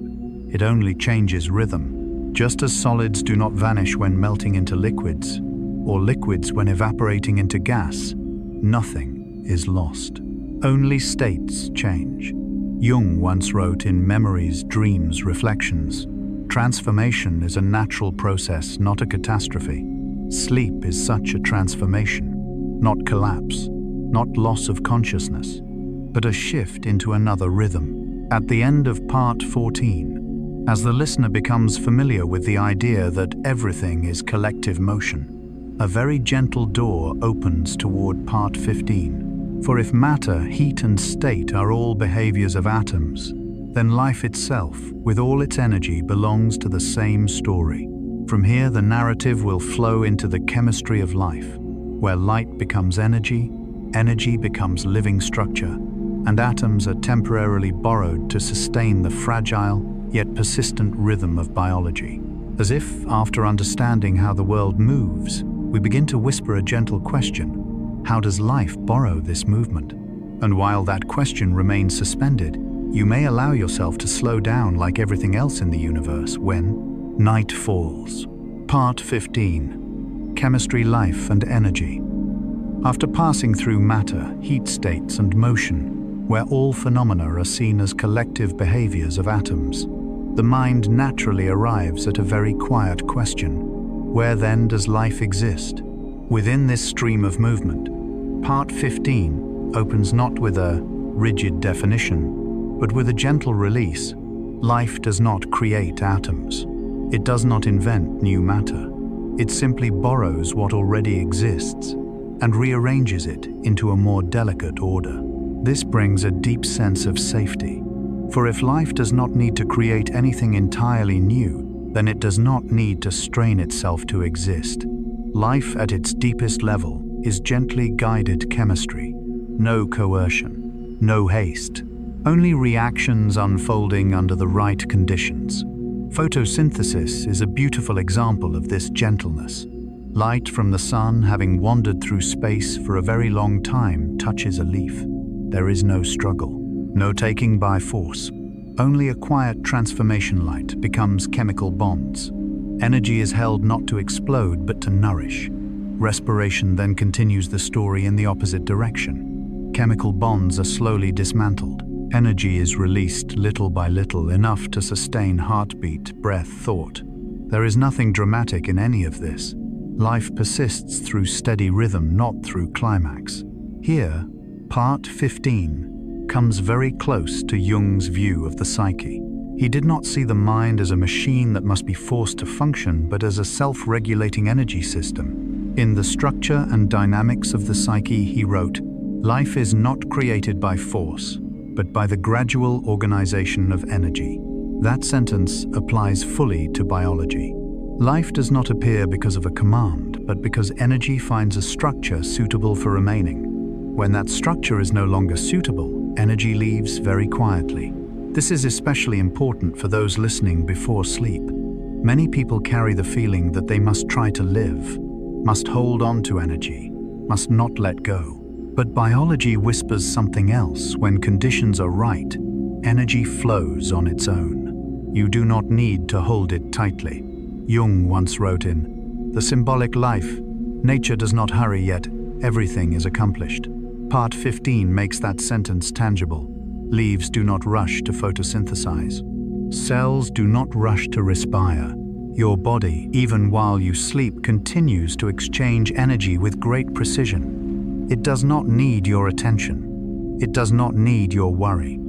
It only changes rhythm. Just as solids do not vanish when melting into liquids, or liquids when evaporating into gas, nothing is lost. Only states change. Jung once wrote in Memories, Dreams, Reflections, transformation is a natural process, not a catastrophe. Sleep is such a transformation, not collapse, not loss of consciousness, but a shift into another rhythm. At the end of Part 14, as the listener becomes familiar with the idea that everything is collective motion, a very gentle door opens toward Part 15. For if matter, heat and state are all behaviors of atoms, then life itself, with all its energy, belongs to the same story. From here, the narrative will flow into the chemistry of life, where light becomes energy, energy becomes living structure, and atoms are temporarily borrowed to sustain the fragile yet persistent rhythm of biology. As if, after understanding how the world moves, we begin to whisper a gentle question: how does life borrow this movement? And while that question remains suspended, you may allow yourself to slow down like everything else in the universe when night falls. Part 15. Chemistry, Life and Energy. After passing through matter, heat states and motion, where all phenomena are seen as collective behaviors of atoms, the mind naturally arrives at a very quiet question: where then does life exist? Within this stream of movement, Part 15 opens not with a rigid definition, but with a gentle release. Life does not create atoms. It does not invent new matter. It simply borrows what already exists and rearranges it into a more delicate order. This brings a deep sense of safety. For if life does not need to create anything entirely new, then it does not need to strain itself to exist. Life at its deepest level is gently guided chemistry. No coercion, no haste, only reactions unfolding under the right conditions. Photosynthesis is a beautiful example of this gentleness. Light from the sun, having wandered through space for a very long time, touches a leaf. There is no struggle, no taking by force. Only a quiet transformation light becomes chemical bonds. Energy is held not to explode but to nourish. Respiration then continues the story in the opposite direction. Chemical bonds are slowly dismantled. Energy is released little by little, enough to sustain heartbeat, breath, thought. There is nothing dramatic in any of this. Life persists through steady rhythm, not through climax. Here, Part 15 comes very close to Jung's view of the psyche. He did not see the mind as a machine that must be forced to function, but as a self-regulating energy system. In The Structure and Dynamics of the Psyche, he wrote, "Life is not created by force, but by the gradual organization of energy." That sentence applies fully to biology. Life does not appear because of a command, but because energy finds a structure suitable for remaining. When that structure is no longer suitable, energy leaves very quietly. This is especially important for those listening before sleep. Many people carry the feeling that they must try to live, must hold on to energy, must not let go. But biology whispers something else. When conditions are right, energy flows on its own. You do not need to hold it tightly. Jung once wrote in The Symbolic Life, "Nature does not hurry, yet everything is accomplished." Part 15 makes that sentence tangible. Leaves do not rush to photosynthesize. Cells do not rush to respire. Your body, even while you sleep, continues to exchange energy with great precision. It does not need your attention. It does not need your worry.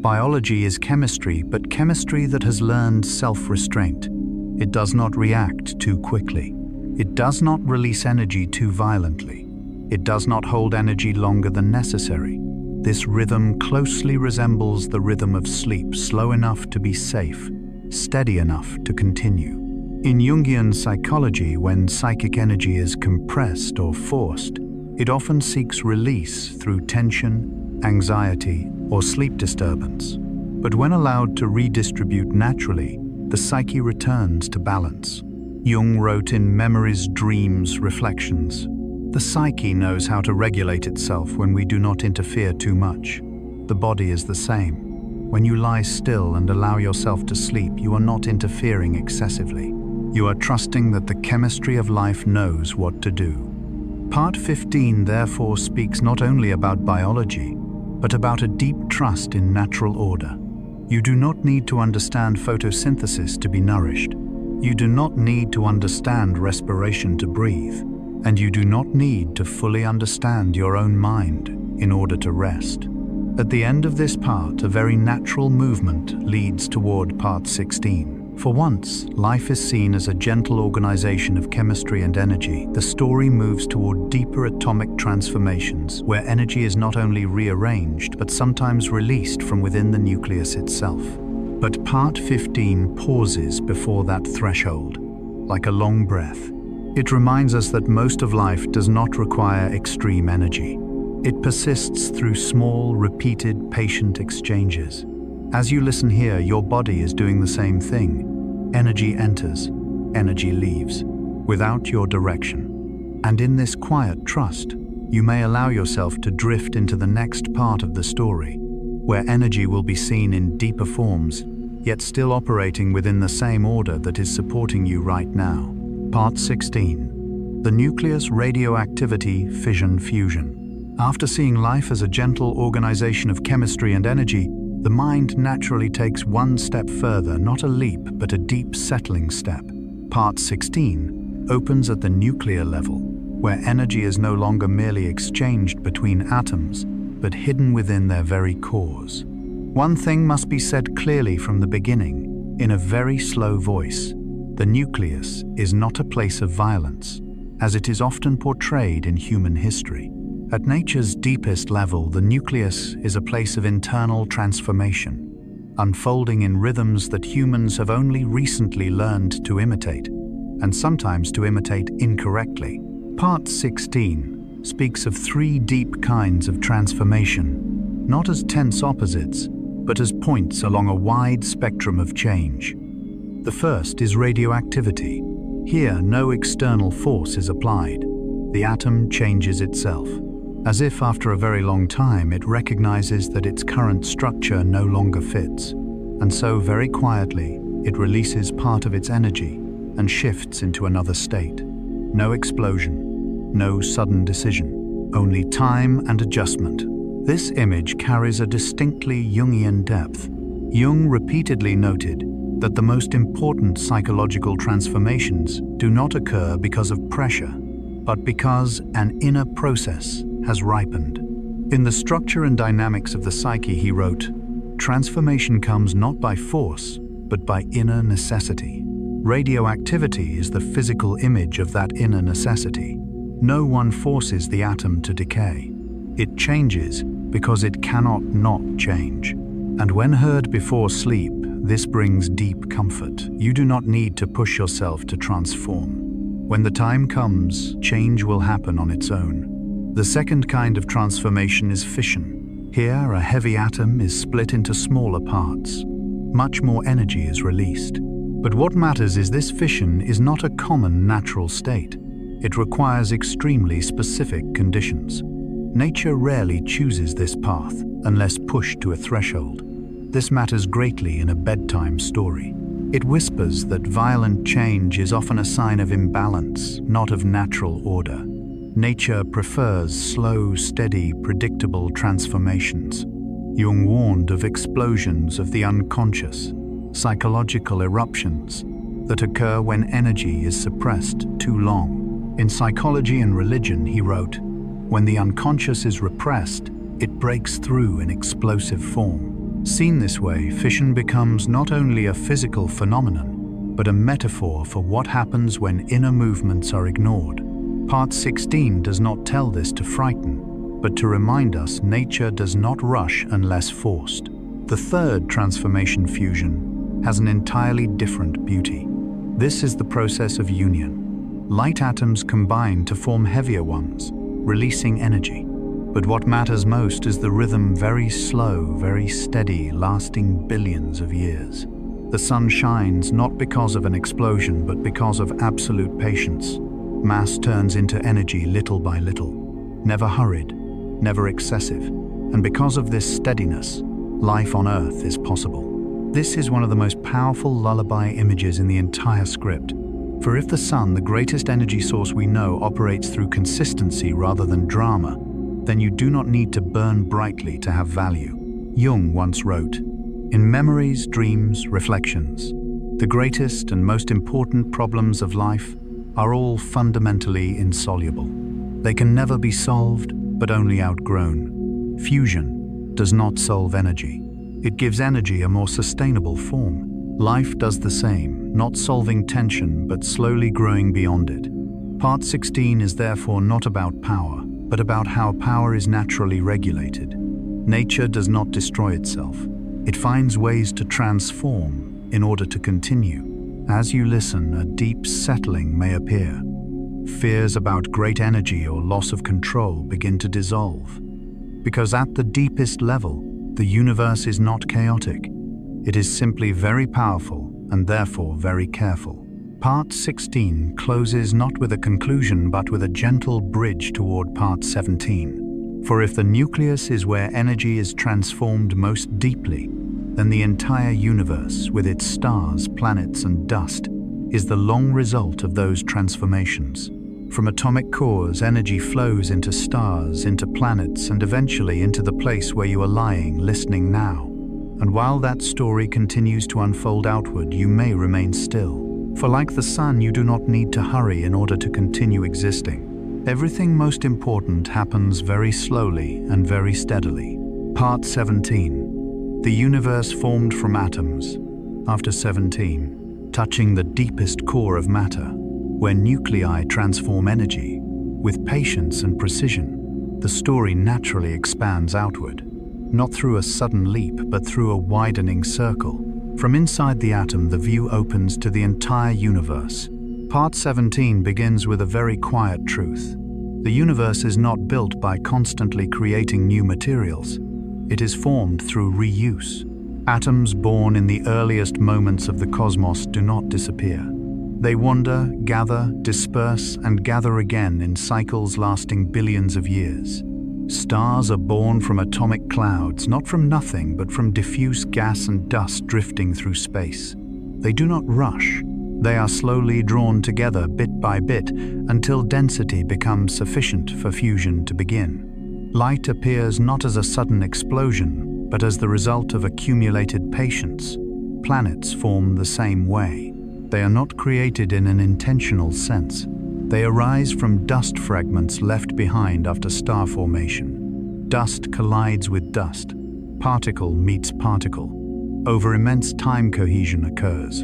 Biology is chemistry, but chemistry that has learned self-restraint. It does not react too quickly. It does not release energy too violently. It does not hold energy longer than necessary. This rhythm closely resembles the rhythm of sleep, slow enough to be safe, steady enough to continue. In Jungian psychology, when psychic energy is compressed or forced, it often seeks release through tension, anxiety, or sleep disturbance. But when allowed to redistribute naturally, the psyche returns to balance. Jung wrote in Memories, Dreams, Reflections, "The psyche knows how to regulate itself when we do not interfere too much. The body is the same. When you lie still and allow yourself to sleep, you are not interfering excessively. You are trusting that the chemistry of life knows what to do." Part 15 therefore speaks not only about biology, but about a deep trust in natural order. You do not need to understand photosynthesis to be nourished. You do not need to understand respiration to breathe. And you do not need to fully understand your own mind in order to rest. At the end of this part, a very natural movement leads toward Part 16. For once, life is seen as a gentle organization of chemistry and energy. The story moves toward deeper atomic transformations, where energy is not only rearranged, but sometimes released from within the nucleus itself. But Part 15 pauses before that threshold, like a long breath. It reminds us that most of life does not require extreme energy. It persists through small, repeated, patient exchanges. As you listen here, your body is doing the same thing. Energy enters, energy leaves, without your direction. And in this quiet trust, you may allow yourself to drift into the next part of the story, where energy will be seen in deeper forms, yet still operating within the same order that is supporting you right now. Part 16. The nucleus, radioactivity, fission, fusion. After seeing life as a gentle organization of chemistry and energy, the mind naturally takes one step further, not a leap, but a deep settling step. Part 16 opens at the nuclear level, where energy is no longer merely exchanged between atoms, but hidden within their very cores. One thing must be said clearly from the beginning, in a very slow voice. The nucleus is not a place of violence, as it is often portrayed in human history. At nature's deepest level, the nucleus is a place of internal transformation, unfolding in rhythms that humans have only recently learned to imitate, and sometimes to imitate incorrectly. Part 16 speaks of three deep kinds of transformation, not as tense opposites, but as points along a wide spectrum of change. The first is radioactivity. Here, no external force is applied. The atom changes itself. As if after a very long time it recognizes that its current structure no longer fits, and so very quietly it releases part of its energy and shifts into another state. No explosion, no sudden decision, only time and adjustment. This image carries a distinctly Jungian depth. Jung repeatedly noted that the most important psychological transformations do not occur because of pressure, but because an inner process has ripened. In The Structure and Dynamics of the Psyche, he wrote, "Transformation comes not by force, but by inner necessity." Radioactivity is the physical image of that inner necessity. No one forces the atom to decay. It changes because it cannot not change. And when heard before sleep, this brings deep comfort. You do not need to push yourself to transform. When the time comes, change will happen on its own. The second kind of transformation is fission. Here, a heavy atom is split into smaller parts. Much more energy is released. But what matters is this fission is not a common natural state. It requires extremely specific conditions. Nature rarely chooses this path unless pushed to a threshold. This matters greatly in a bedtime story. It whispers that violent change is often a sign of imbalance, not of natural order. Nature prefers slow, steady, predictable transformations. Jung warned of explosions of the unconscious, psychological eruptions that occur when energy is suppressed too long. In Psychology and Religion, he wrote, "When the unconscious is repressed, it breaks through in explosive form." Seen this way, fission becomes not only a physical phenomenon, but a metaphor for what happens when inner movements are ignored. Part 16 does not tell this to frighten, but to remind us nature does not rush unless forced. The third transformation, fusion, has an entirely different beauty. This is the process of union. Light atoms combine to form heavier ones, releasing energy. But what matters most is the rhythm, very slow, very steady, lasting billions of years. The sun shines not because of an explosion, but because of absolute patience. Mass turns into energy little by little, never hurried, never excessive. And because of this steadiness, life on Earth is possible. This is one of the most powerful lullaby images in the entire script. For if the sun, the greatest energy source we know, operates through consistency rather than drama, then you do not need to burn brightly to have value. Jung once wrote, "In memories, dreams, reflections, the greatest and most important problems of life are all fundamentally insoluble. They can never be solved, but only outgrown. Fusion does not solve energy. It gives energy a more sustainable form. Life does the same, not solving tension, but slowly growing beyond it." Part 16 is therefore not about power, but about how power is naturally regulated. Nature does not destroy itself. It finds ways to transform in order to continue. As you listen, a deep settling may appear. Fears about great energy or loss of control begin to dissolve. Because at the deepest level, the universe is not chaotic. It is simply very powerful and therefore very careful. Part 16 closes not with a conclusion but with a gentle bridge toward Part 17. For if the nucleus is where energy is transformed most deeply, then the entire universe, with its stars, planets, and dust, is the long result of those transformations. From atomic cores, energy flows into stars, into planets, and eventually into the place where you are lying, listening now. And while that story continues to unfold outward, you may remain still. For like the sun, you do not need to hurry in order to continue existing. Everything most important happens very slowly and very steadily. Part 17. The universe formed from atoms. After 17. Touching the deepest core of matter, where nuclei transform energy. With patience and precision, the story naturally expands outward. Not through a sudden leap, but through a widening circle. From inside the atom, the view opens to the entire universe. Part 17 begins with a very quiet truth. The universe is not built by constantly creating new materials. It is formed through reuse. Atoms born in the earliest moments of the cosmos do not disappear. They wander, gather, disperse, and gather again in cycles lasting billions of years. Stars are born from atomic clouds, not from nothing, but from diffuse gas and dust drifting through space. They do not rush. They are slowly drawn together bit by bit until density becomes sufficient for fusion to begin. Light appears not as a sudden explosion, but as the result of accumulated patience. Planets form the same way. They are not created in an intentional sense. They arise from dust fragments left behind after star formation. Dust collides with dust. Particle meets particle. Over immense time cohesion occurs.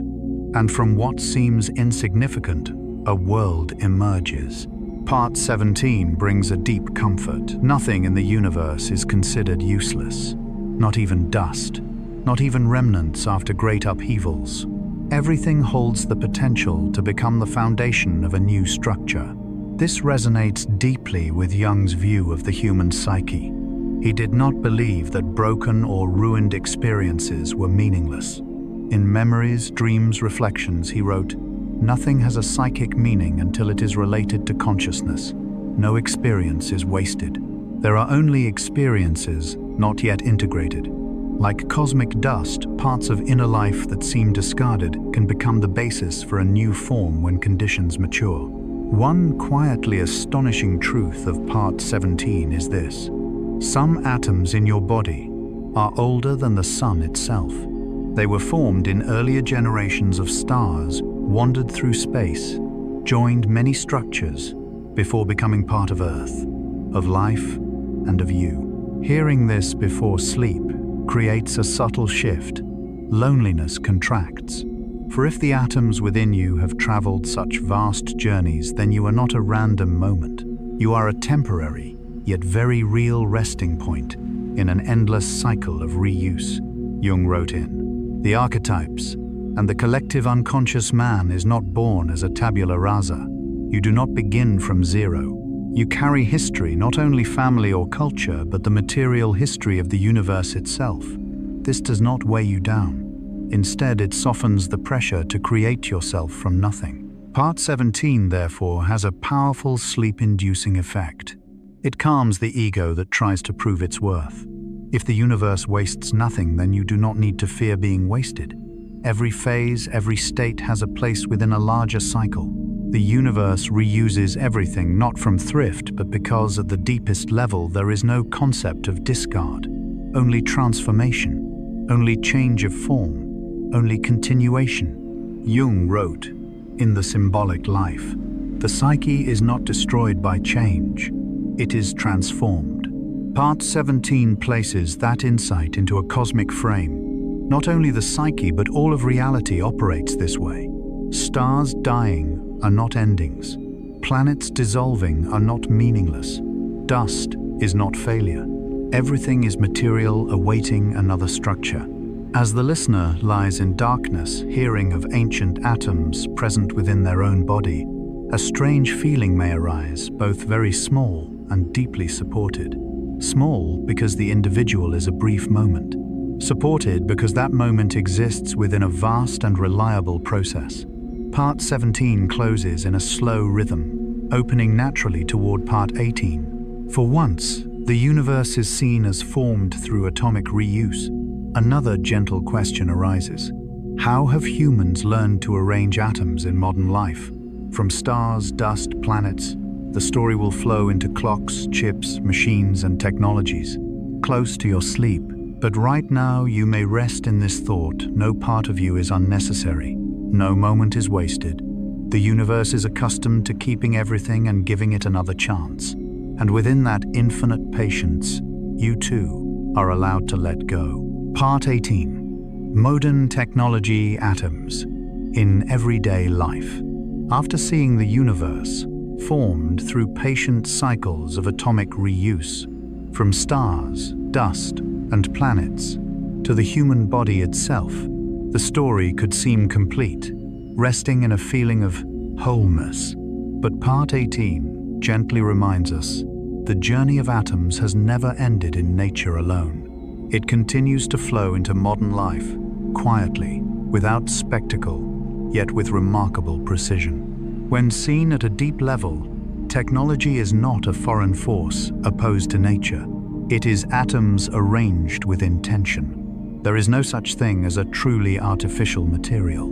And from what seems insignificant, a world emerges. Part 17 brings a deep comfort. Nothing in the universe is considered useless. Not even dust. Not even remnants after great upheavals. Everything holds the potential to become the foundation of a new structure. This resonates deeply with Jung's view of the human psyche. He did not believe that broken or ruined experiences were meaningless. In Memories, Dreams, Reflections, he wrote, "Nothing has a psychic meaning until it is related to consciousness. No experience is wasted. There are only experiences not yet integrated. Like cosmic dust, parts of inner life that seem discarded can become the basis for a new form when conditions mature." One quietly astonishing truth of Part 17 is this. Some atoms in your body are older than the sun itself. They were formed in earlier generations of stars, wandered through space, joined many structures before becoming part of Earth, of life, and of you. Hearing this before sleep creates a subtle shift. Loneliness contracts. For if the atoms within you have traveled such vast journeys, then you are not a random moment. You are a temporary, yet very real resting point in an endless cycle of reuse. Jung wrote in, "The archetypes and the collective unconscious man is not born as a tabula rasa. You do not begin from zero. You carry history, not only family or culture, but the material history of the universe itself. This does not weigh you down. Instead, it softens the pressure to create yourself from nothing." Part 17, therefore, has a powerful sleep-inducing effect. It calms the ego that tries to prove its worth. If the universe wastes nothing, then you do not need to fear being wasted. Every phase, every state has a place within a larger cycle. The universe reuses everything, not from thrift, but because at the deepest level there is no concept of discard, only transformation, only change of form, only continuation. Jung wrote, in The Symbolic Life, "The psyche is not destroyed by change, it is transformed." Part 17 places that insight into a cosmic frame. Not only the psyche, but all of reality operates this way. Stars dying are not endings. Planets dissolving are not meaningless. Dust is not failure. Everything is material awaiting another structure. As the listener lies in darkness, hearing of ancient atoms present within their own body, a strange feeling may arise, both very small and deeply supported. Small because the individual is a brief moment. Supported because that moment exists within a vast and reliable process. Part 17 closes in a slow rhythm, opening naturally toward Part 18. For once, the universe is seen as formed through atomic reuse. Another gentle question arises. How have humans learned to arrange atoms in modern life? From stars, dust, planets, the story will flow into clocks, chips, machines, and technologies, close to your sleep. But right now, you may rest in this thought: no part of you is unnecessary. No moment is wasted. The universe is accustomed to keeping everything and giving it another chance. And within that infinite patience, you too are allowed to let go. Part 18. Modern technology atoms in everyday life. After seeing the universe formed through patient cycles of atomic reuse, from stars, dust, and planets, to the human body itself, the story could seem complete, resting in a feeling of wholeness. But Part 18 gently reminds us the journey of atoms has never ended in nature alone. It continues to flow into modern life, quietly, without spectacle, yet with remarkable precision. When seen at a deep level, technology is not a foreign force opposed to nature. It is atoms arranged with intention. There is no such thing as a truly artificial material.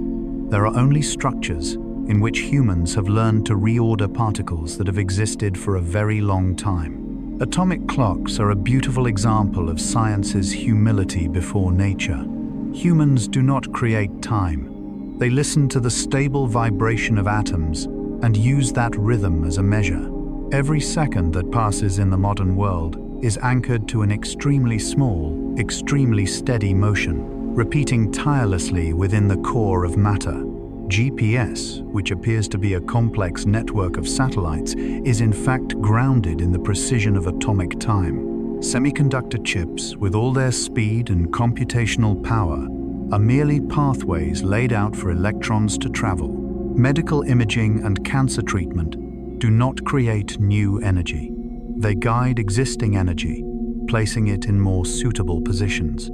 There are only structures in which humans have learned to reorder particles that have existed for a very long time. Atomic clocks are a beautiful example of science's humility before nature. Humans do not create time. They listen to the stable vibration of atoms and use that rhythm as a measure. Every second that passes in the modern world is anchored to an extremely small, extremely steady motion, repeating tirelessly within the core of matter. GPS, which appears to be a complex network of satellites, is in fact grounded in the precision of atomic time. Semiconductor chips, with all their speed and computational power, are merely pathways laid out for electrons to travel. Medical imaging and cancer treatment do not create new energy. They guide existing energy, placing it in more suitable positions.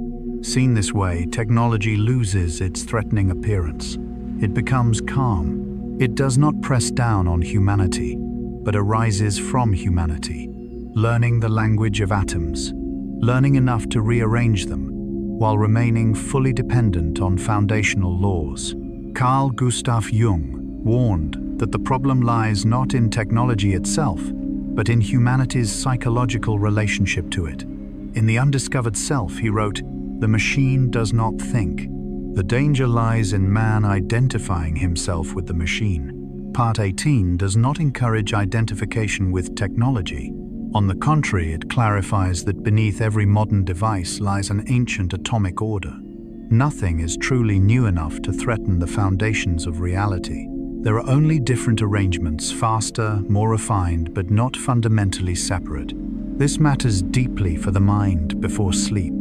Seen this way, technology loses its threatening appearance. It becomes calm. It does not press down on humanity, but arises from humanity, learning the language of atoms, learning enough to rearrange them, while remaining fully dependent on foundational laws. Carl Gustav Jung warned that the problem lies not in technology itself, but in humanity's psychological relationship to it. In The Undiscovered Self, he wrote, "The machine does not think. The danger lies in man identifying himself with the machine." Part 18 does not encourage identification with technology. On the contrary, it clarifies that beneath every modern device lies an ancient atomic order. Nothing is truly new enough to threaten the foundations of reality. There are only different arrangements, faster, more refined, but not fundamentally separate. This matters deeply for the mind before sleep.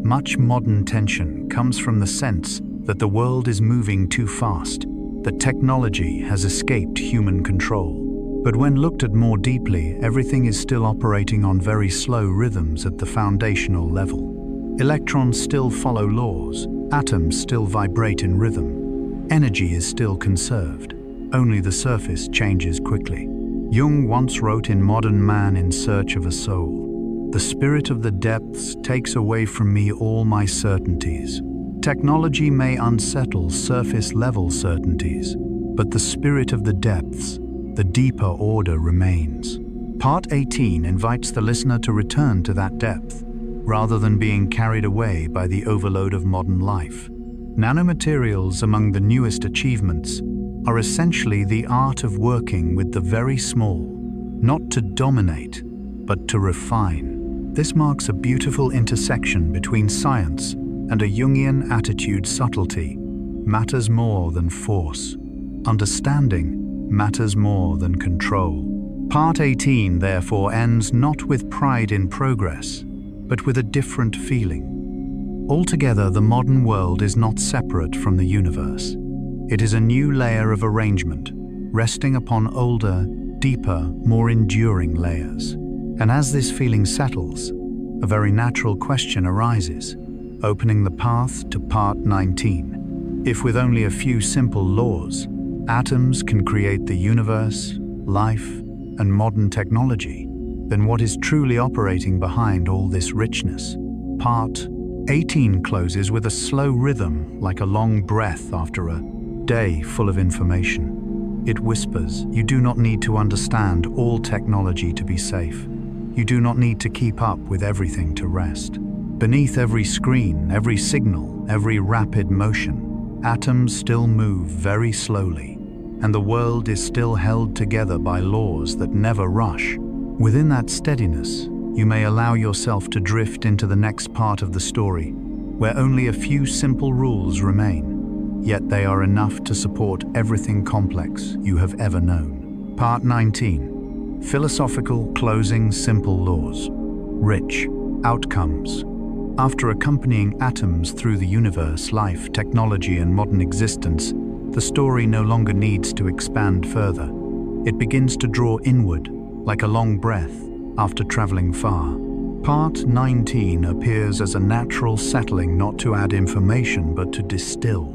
Much modern tension comes from the sense that the world is moving too fast, that technology has escaped human control. But when looked at more deeply, everything is still operating on very slow rhythms at the foundational level. Electrons still follow laws, atoms still vibrate in rhythm. Energy is still conserved, only the surface changes quickly. Jung once wrote in Modern Man in Search of a Soul, "The spirit of the depths takes away from me all my certainties." Technology may unsettle surface-level certainties, but the spirit of the depths, the deeper order, remains. Part 18 invites the listener to return to that depth, rather than being carried away by the overload of modern life. Nanomaterials, among the newest achievements, are essentially the art of working with the very small, not to dominate, but to refine. This marks a beautiful intersection between science and a Jungian attitude. Subtlety matters more than force. Understanding matters more than control. Part 18, therefore, ends not with pride in progress, but with a different feeling. Altogether, the modern world is not separate from the universe. It is a new layer of arrangement, resting upon older, deeper, more enduring layers. And as this feeling settles, a very natural question arises, opening the path to Part 19. If with only a few simple laws, atoms can create the universe, life, and modern technology, then what is truly operating behind all this richness? Part 18 closes with a slow rhythm, like a long breath after a day full of information. It whispers, you do not need to understand all technology to be safe. You do not need to keep up with everything to rest. Beneath every screen, every signal, every rapid motion, atoms still move very slowly, and the world is still held together by laws that never rush. Within that steadiness, you may allow yourself to drift into the next part of the story, where only a few simple rules remain, yet they are enough to support everything complex you have ever known. Part 19. Philosophical closing simple laws. Rich outcomes. After accompanying atoms through the universe, life, technology, and modern existence, the story no longer needs to expand further. It begins to draw inward, like a long breath after traveling far. Part 19 appears as a natural settling, not to add information but to distill.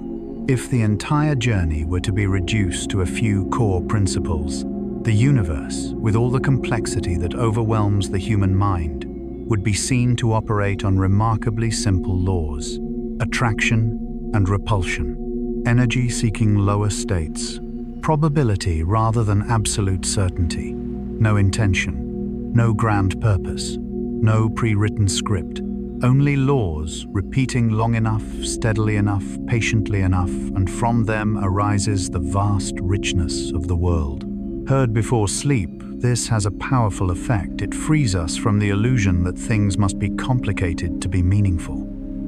If the entire journey were to be reduced to a few core principles, the universe, with all the complexity that overwhelms the human mind, would be seen to operate on remarkably simple laws: attraction and repulsion, energy seeking lower states, probability rather than absolute certainty, no intention, no grand purpose, no pre-written script, only laws repeating long enough, steadily enough, patiently enough, and from them arises the vast richness of the world. Heard before sleep, this has a powerful effect. It frees us from the illusion that things must be complicated to be meaningful.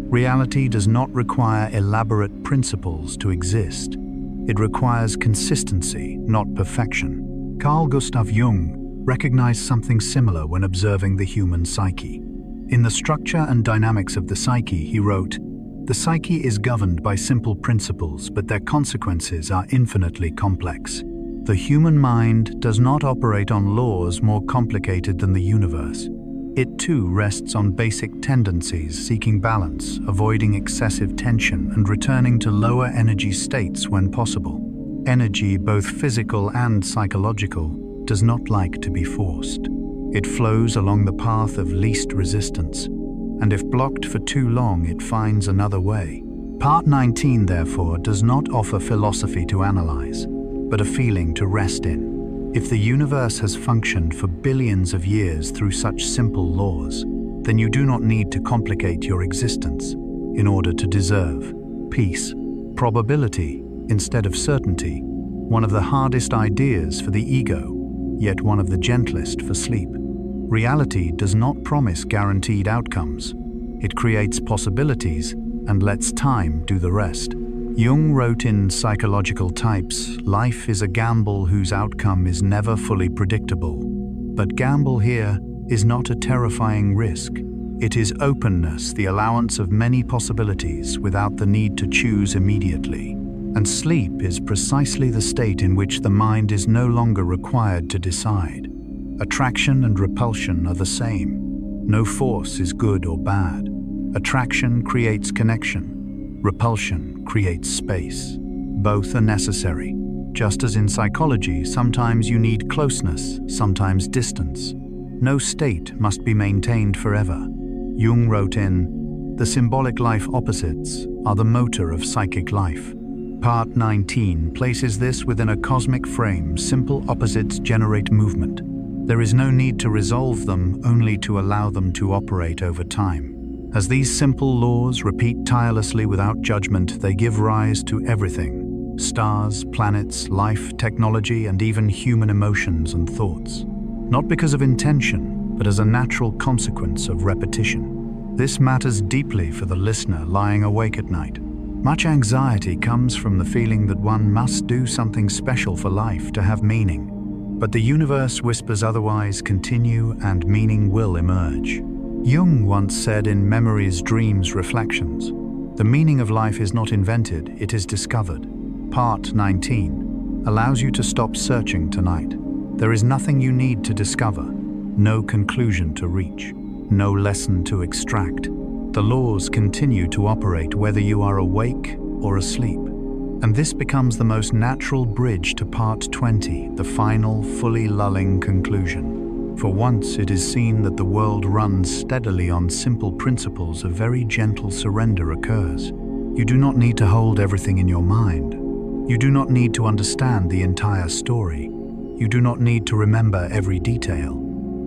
Reality does not require elaborate principles to exist. It requires consistency, not perfection. Carl Gustav Jung recognized something similar when observing the human psyche. In the structure and dynamics of the psyche, he wrote, "The psyche is governed by simple principles, but their consequences are infinitely complex. The human mind does not operate on laws more complicated than the universe. It too rests on basic tendencies, seeking balance, avoiding excessive tension, and returning to lower energy states when possible. Energy, both physical and psychological, does not like to be forced. It flows along the path of least resistance, and if blocked for too long, it finds another way." Part 19, therefore, does not offer philosophy to analyze, but a feeling to rest in. If the universe has functioned for billions of years through such simple laws, then you do not need to complicate your existence in order to deserve peace. Probability instead of certainty, one of the hardest ideas for the ego, yet one of the gentlest for sleep. Reality does not promise guaranteed outcomes. It creates possibilities and lets time do the rest. Jung wrote in Psychological Types, "Life is a gamble whose outcome is never fully predictable." But gamble here is not a terrifying risk. It is openness, the allowance of many possibilities without the need to choose immediately. And sleep is precisely the state in which the mind is no longer required to decide. Attraction and repulsion are the same. No force is good or bad. Attraction creates connection. Repulsion creates space. Both are necessary. Just as in psychology, sometimes you need closeness, sometimes distance. No state must be maintained forever. Jung wrote in, "The symbolic life opposites are the motor of psychic life." Part 19 places this within a cosmic frame. Simple opposites generate movement. There is no need to resolve them, only to allow them to operate over time. As these simple laws repeat tirelessly without judgment, they give rise to everything: stars, planets, life, technology, and even human emotions and thoughts. Not because of intention, but as a natural consequence of repetition. This matters deeply for the listener lying awake at night. Much anxiety comes from the feeling that one must do something special for life to have meaning. But the universe whispers otherwise. Continue and meaning will emerge. Jung once said in Memories, Dreams, Reflections, "The meaning of life is not invented, it is discovered." Part 19 allows you to stop searching tonight. There is nothing you need to discover, no conclusion to reach, no lesson to extract. The laws continue to operate whether you are awake or asleep. And this becomes the most natural bridge to Part 20, the final, fully lulling conclusion. For once it is seen that the world runs steadily on simple principles, a very gentle surrender occurs. You do not need to hold everything in your mind. You do not need to understand the entire story. You do not need to remember every detail.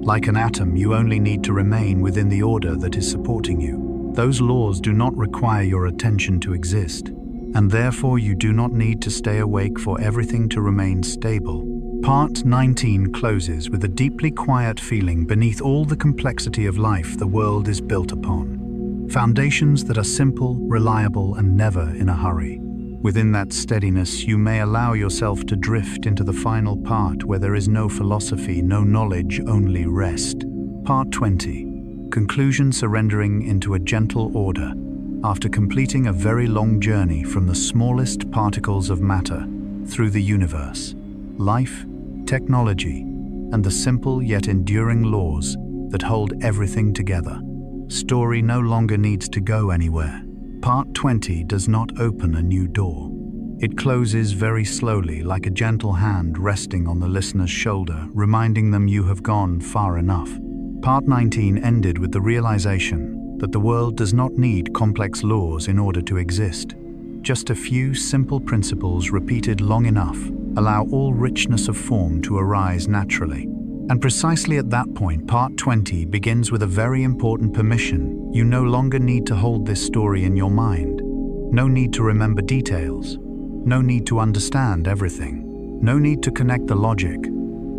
Like an atom, you only need to remain within the order that is supporting you. Those laws do not require your attention to exist, and therefore you do not need to stay awake for everything to remain stable. Part 19 closes with a deeply quiet feeling beneath all the complexity of life the world is built upon. Foundations that are simple, reliable, and never in a hurry. Within that steadiness, you may allow yourself to drift into the final part where there is no philosophy, no knowledge, only rest. Part 20. Conclusion, surrendering into a gentle order. After completing a very long journey from the smallest particles of matter through the universe, life, technology, and the simple yet enduring laws that hold everything together, story no longer needs to go anywhere. Part 20 does not open a new door. It closes very slowly, like a gentle hand resting on the listener's shoulder, reminding them you have gone far enough. Part 19 ended with the realization that the world does not need complex laws in order to exist. Just a few simple principles repeated long enough allow all richness of form to arise naturally. And precisely at that point, Part 20 begins with a very important permission. You no longer need to hold this story in your mind. No need to remember details. No need to understand everything. No need to connect the logic.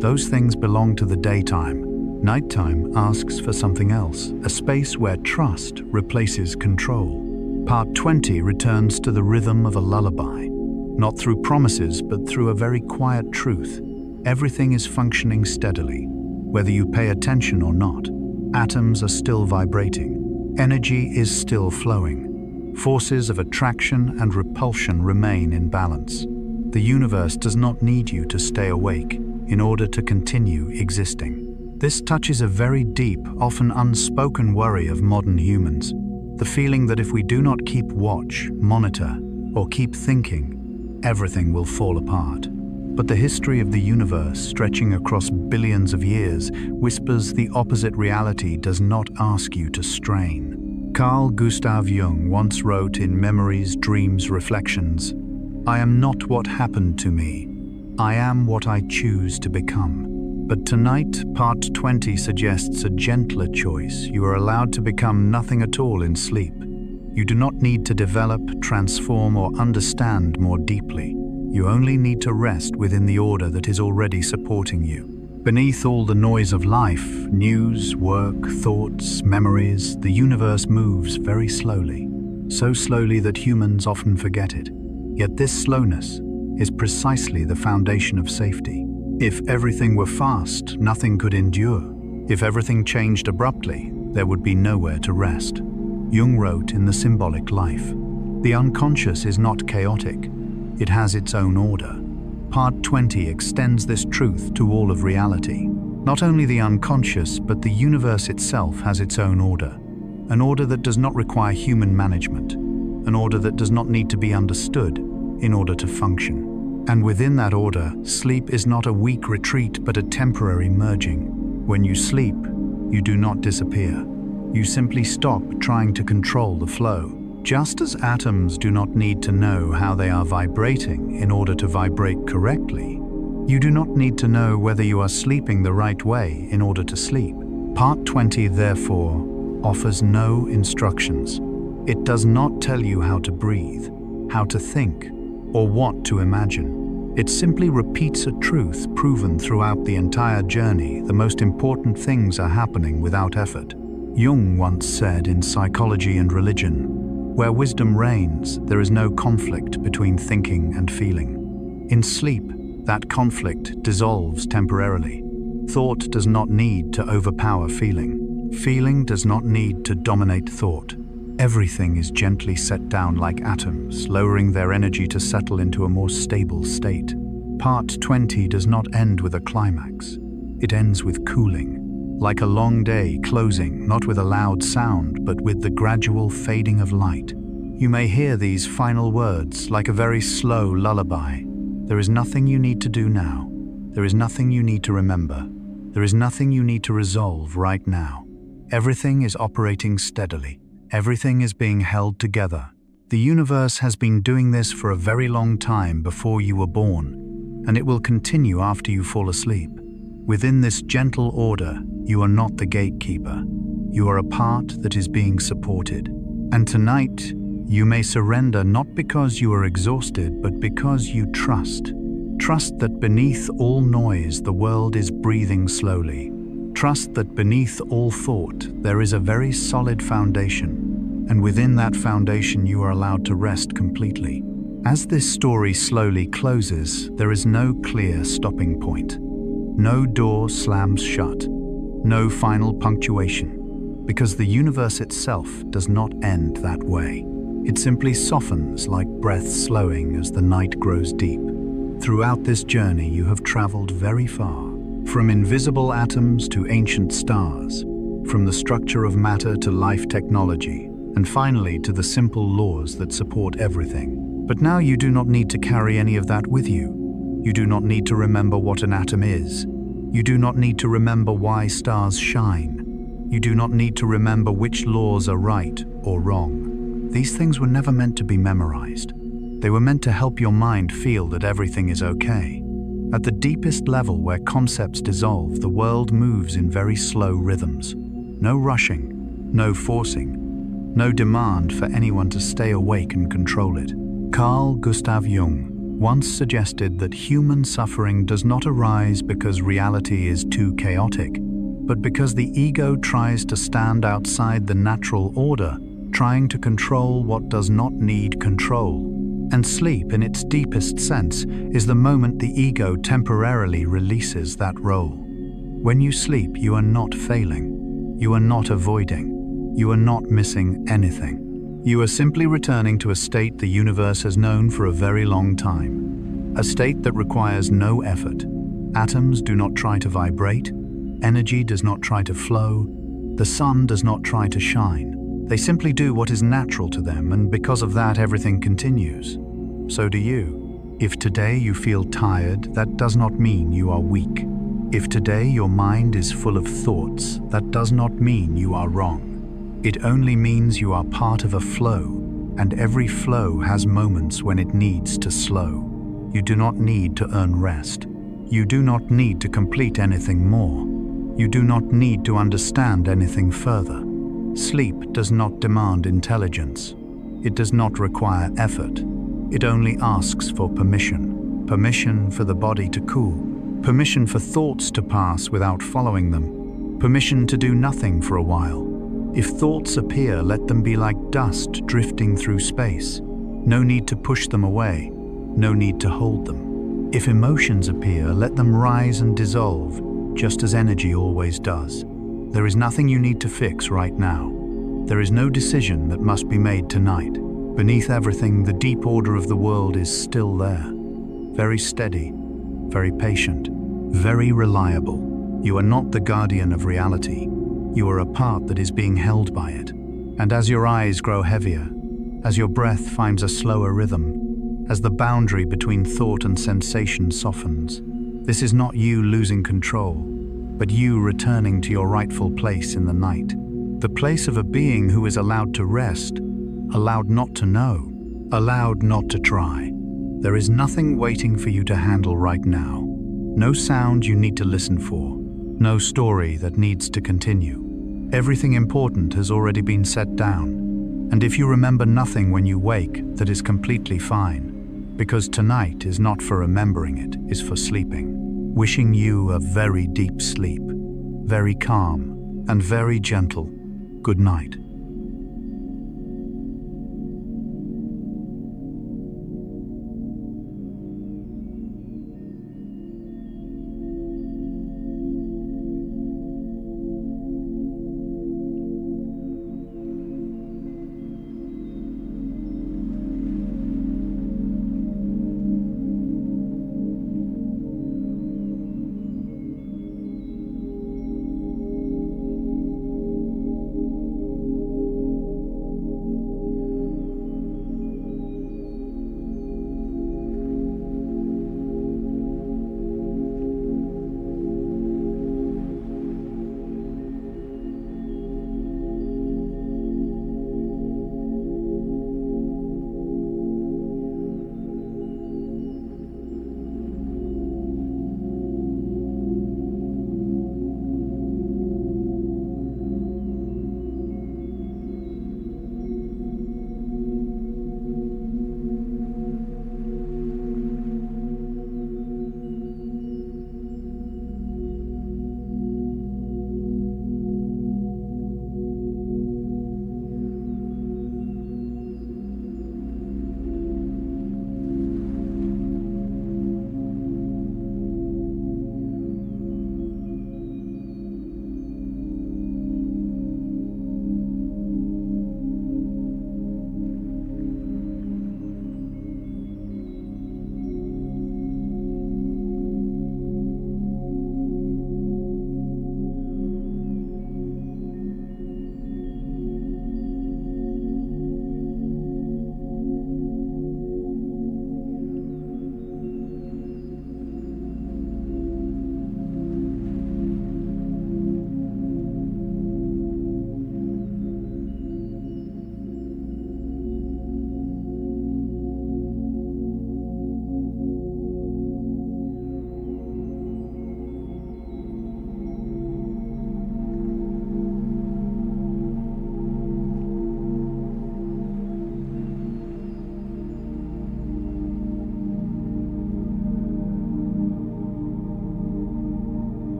Those things belong to the daytime. Nighttime asks for something else, a space where trust replaces control. Part 20 returns to the rhythm of a lullaby, not through promises, but through a very quiet truth. Everything is functioning steadily, whether you pay attention or not. Atoms are still vibrating. Energy is still flowing. Forces of attraction and repulsion remain in balance. The universe does not need you to stay awake in order to continue existing. This touches a very deep, often unspoken worry of modern humans. The feeling that if we do not keep watch, monitor, or keep thinking, everything will fall apart. But the history of the universe, stretching across billions of years, whispers the opposite reality does not ask you to strain. Carl Gustav Jung once wrote in Memories, Dreams, Reflections, "I am not what happened to me. I am what I choose to become." But tonight, Part 20 suggests a gentler choice. You are allowed to become nothing at all in sleep. You do not need to develop, transform, or understand more deeply. You only need to rest within the order that is already supporting you. Beneath all the noise of life, news, work, thoughts, memories, the universe moves very slowly. So slowly that humans often forget it. Yet this slowness is precisely the foundation of safety. If everything were fast, nothing could endure. If everything changed abruptly, there would be nowhere to rest. Jung wrote in The Symbolic Life, "The unconscious is not chaotic. It has its own order." Part 20 extends this truth to all of reality. Not only the unconscious, but the universe itself has its own order. An order that does not require human management. An order that does not need to be understood in order to function. And within that order, sleep is not a weak retreat, but a temporary merging. When you sleep, you do not disappear. You simply stop trying to control the flow. Just as atoms do not need to know how they are vibrating in order to vibrate correctly, you do not need to know whether you are sleeping the right way in order to sleep. Part 20, therefore, offers no instructions. It does not tell you how to breathe, how to think, or what to imagine. It simply repeats a truth proven throughout the entire journey. The most important things are happening without effort. Jung once said in Psychology and Religion, "Where wisdom reigns, there is no conflict between thinking and feeling." In sleep, that conflict dissolves temporarily. Thought does not need to overpower feeling. Feeling does not need to dominate thought. Everything is gently set down like atoms, lowering their energy to settle into a more stable state. Part 20 does not end with a climax. It ends with cooling. Like a long day closing, not with a loud sound, but with the gradual fading of light. You may hear these final words like a very slow lullaby. There is nothing you need to do now. There is nothing you need to remember. There is nothing you need to resolve right now. Everything is operating steadily. Everything is being held together. The universe has been doing this for a very long time before you were born, and it will continue after you fall asleep. Within this gentle order, you are not the gatekeeper. You are a part that is being supported. And tonight, you may surrender not because you are exhausted, but because you trust. Trust that beneath all noise, the world is breathing slowly. Trust that beneath all thought, there is a very solid foundation. And within that foundation, you are allowed to rest completely. As this story slowly closes, there is no clear stopping point. No door slams shut. No final punctuation. Because the universe itself does not end that way. It simply softens like breath slowing as the night grows deep. Throughout this journey, you have traveled very far. From invisible atoms to ancient stars. From the structure of matter to life technology. And finally to the simple laws that support everything. But now you do not need to carry any of that with you. You do not need to remember what an atom is. You do not need to remember why stars shine. You do not need to remember which laws are right or wrong. These things were never meant to be memorized. They were meant to help your mind feel that everything is okay. At the deepest level where concepts dissolve, the world moves in very slow rhythms. No rushing, no forcing, no demand for anyone to stay awake and control it. Carl Gustav Jung once suggested that human suffering does not arise because reality is too chaotic, but because the ego tries to stand outside the natural order, trying to control what does not need control. And sleep, in its deepest sense, is the moment the ego temporarily releases that role. When you sleep, you are not failing. You are not avoiding. You are not missing anything. You are simply returning to a state the universe has known for a very long time. A state that requires no effort. Atoms do not try to vibrate. Energy does not try to flow. The sun does not try to shine. They simply do what is natural to them, and because of that, everything continues. So do you. If today you feel tired, that does not mean you are weak. If today your mind is full of thoughts, that does not mean you are wrong. It only means you are part of a flow, and every flow has moments when it needs to slow. You do not need to earn rest. You do not need to complete anything more. You do not need to understand anything further. Sleep does not demand intelligence. It does not require effort. It only asks for permission. Permission for the body to cool. Permission for thoughts to pass without following them. Permission to do nothing for a while. If thoughts appear, let them be like dust drifting through space. No need to push them away. No need to hold them. If emotions appear, let them rise and dissolve, just as energy always does. There is nothing you need to fix right now. There is no decision that must be made tonight. Beneath everything, the deep order of the world is still there. Very steady, very patient, very reliable. You are not the guardian of reality. You are a part that is being held by it. And as your eyes grow heavier, as your breath finds a slower rhythm, as the boundary between thought and sensation softens, this is not you losing control, but you returning to your rightful place in the night. The place of a being who is allowed to rest, allowed not to know, allowed not to try. There is nothing waiting for you to handle right now. No sound you need to listen for. No story that needs to continue. Everything important has already been set down. And if you remember nothing when you wake, that is completely fine. Because tonight is not for remembering, it is for sleeping. Wishing you a very deep sleep, very calm and very gentle. Good night.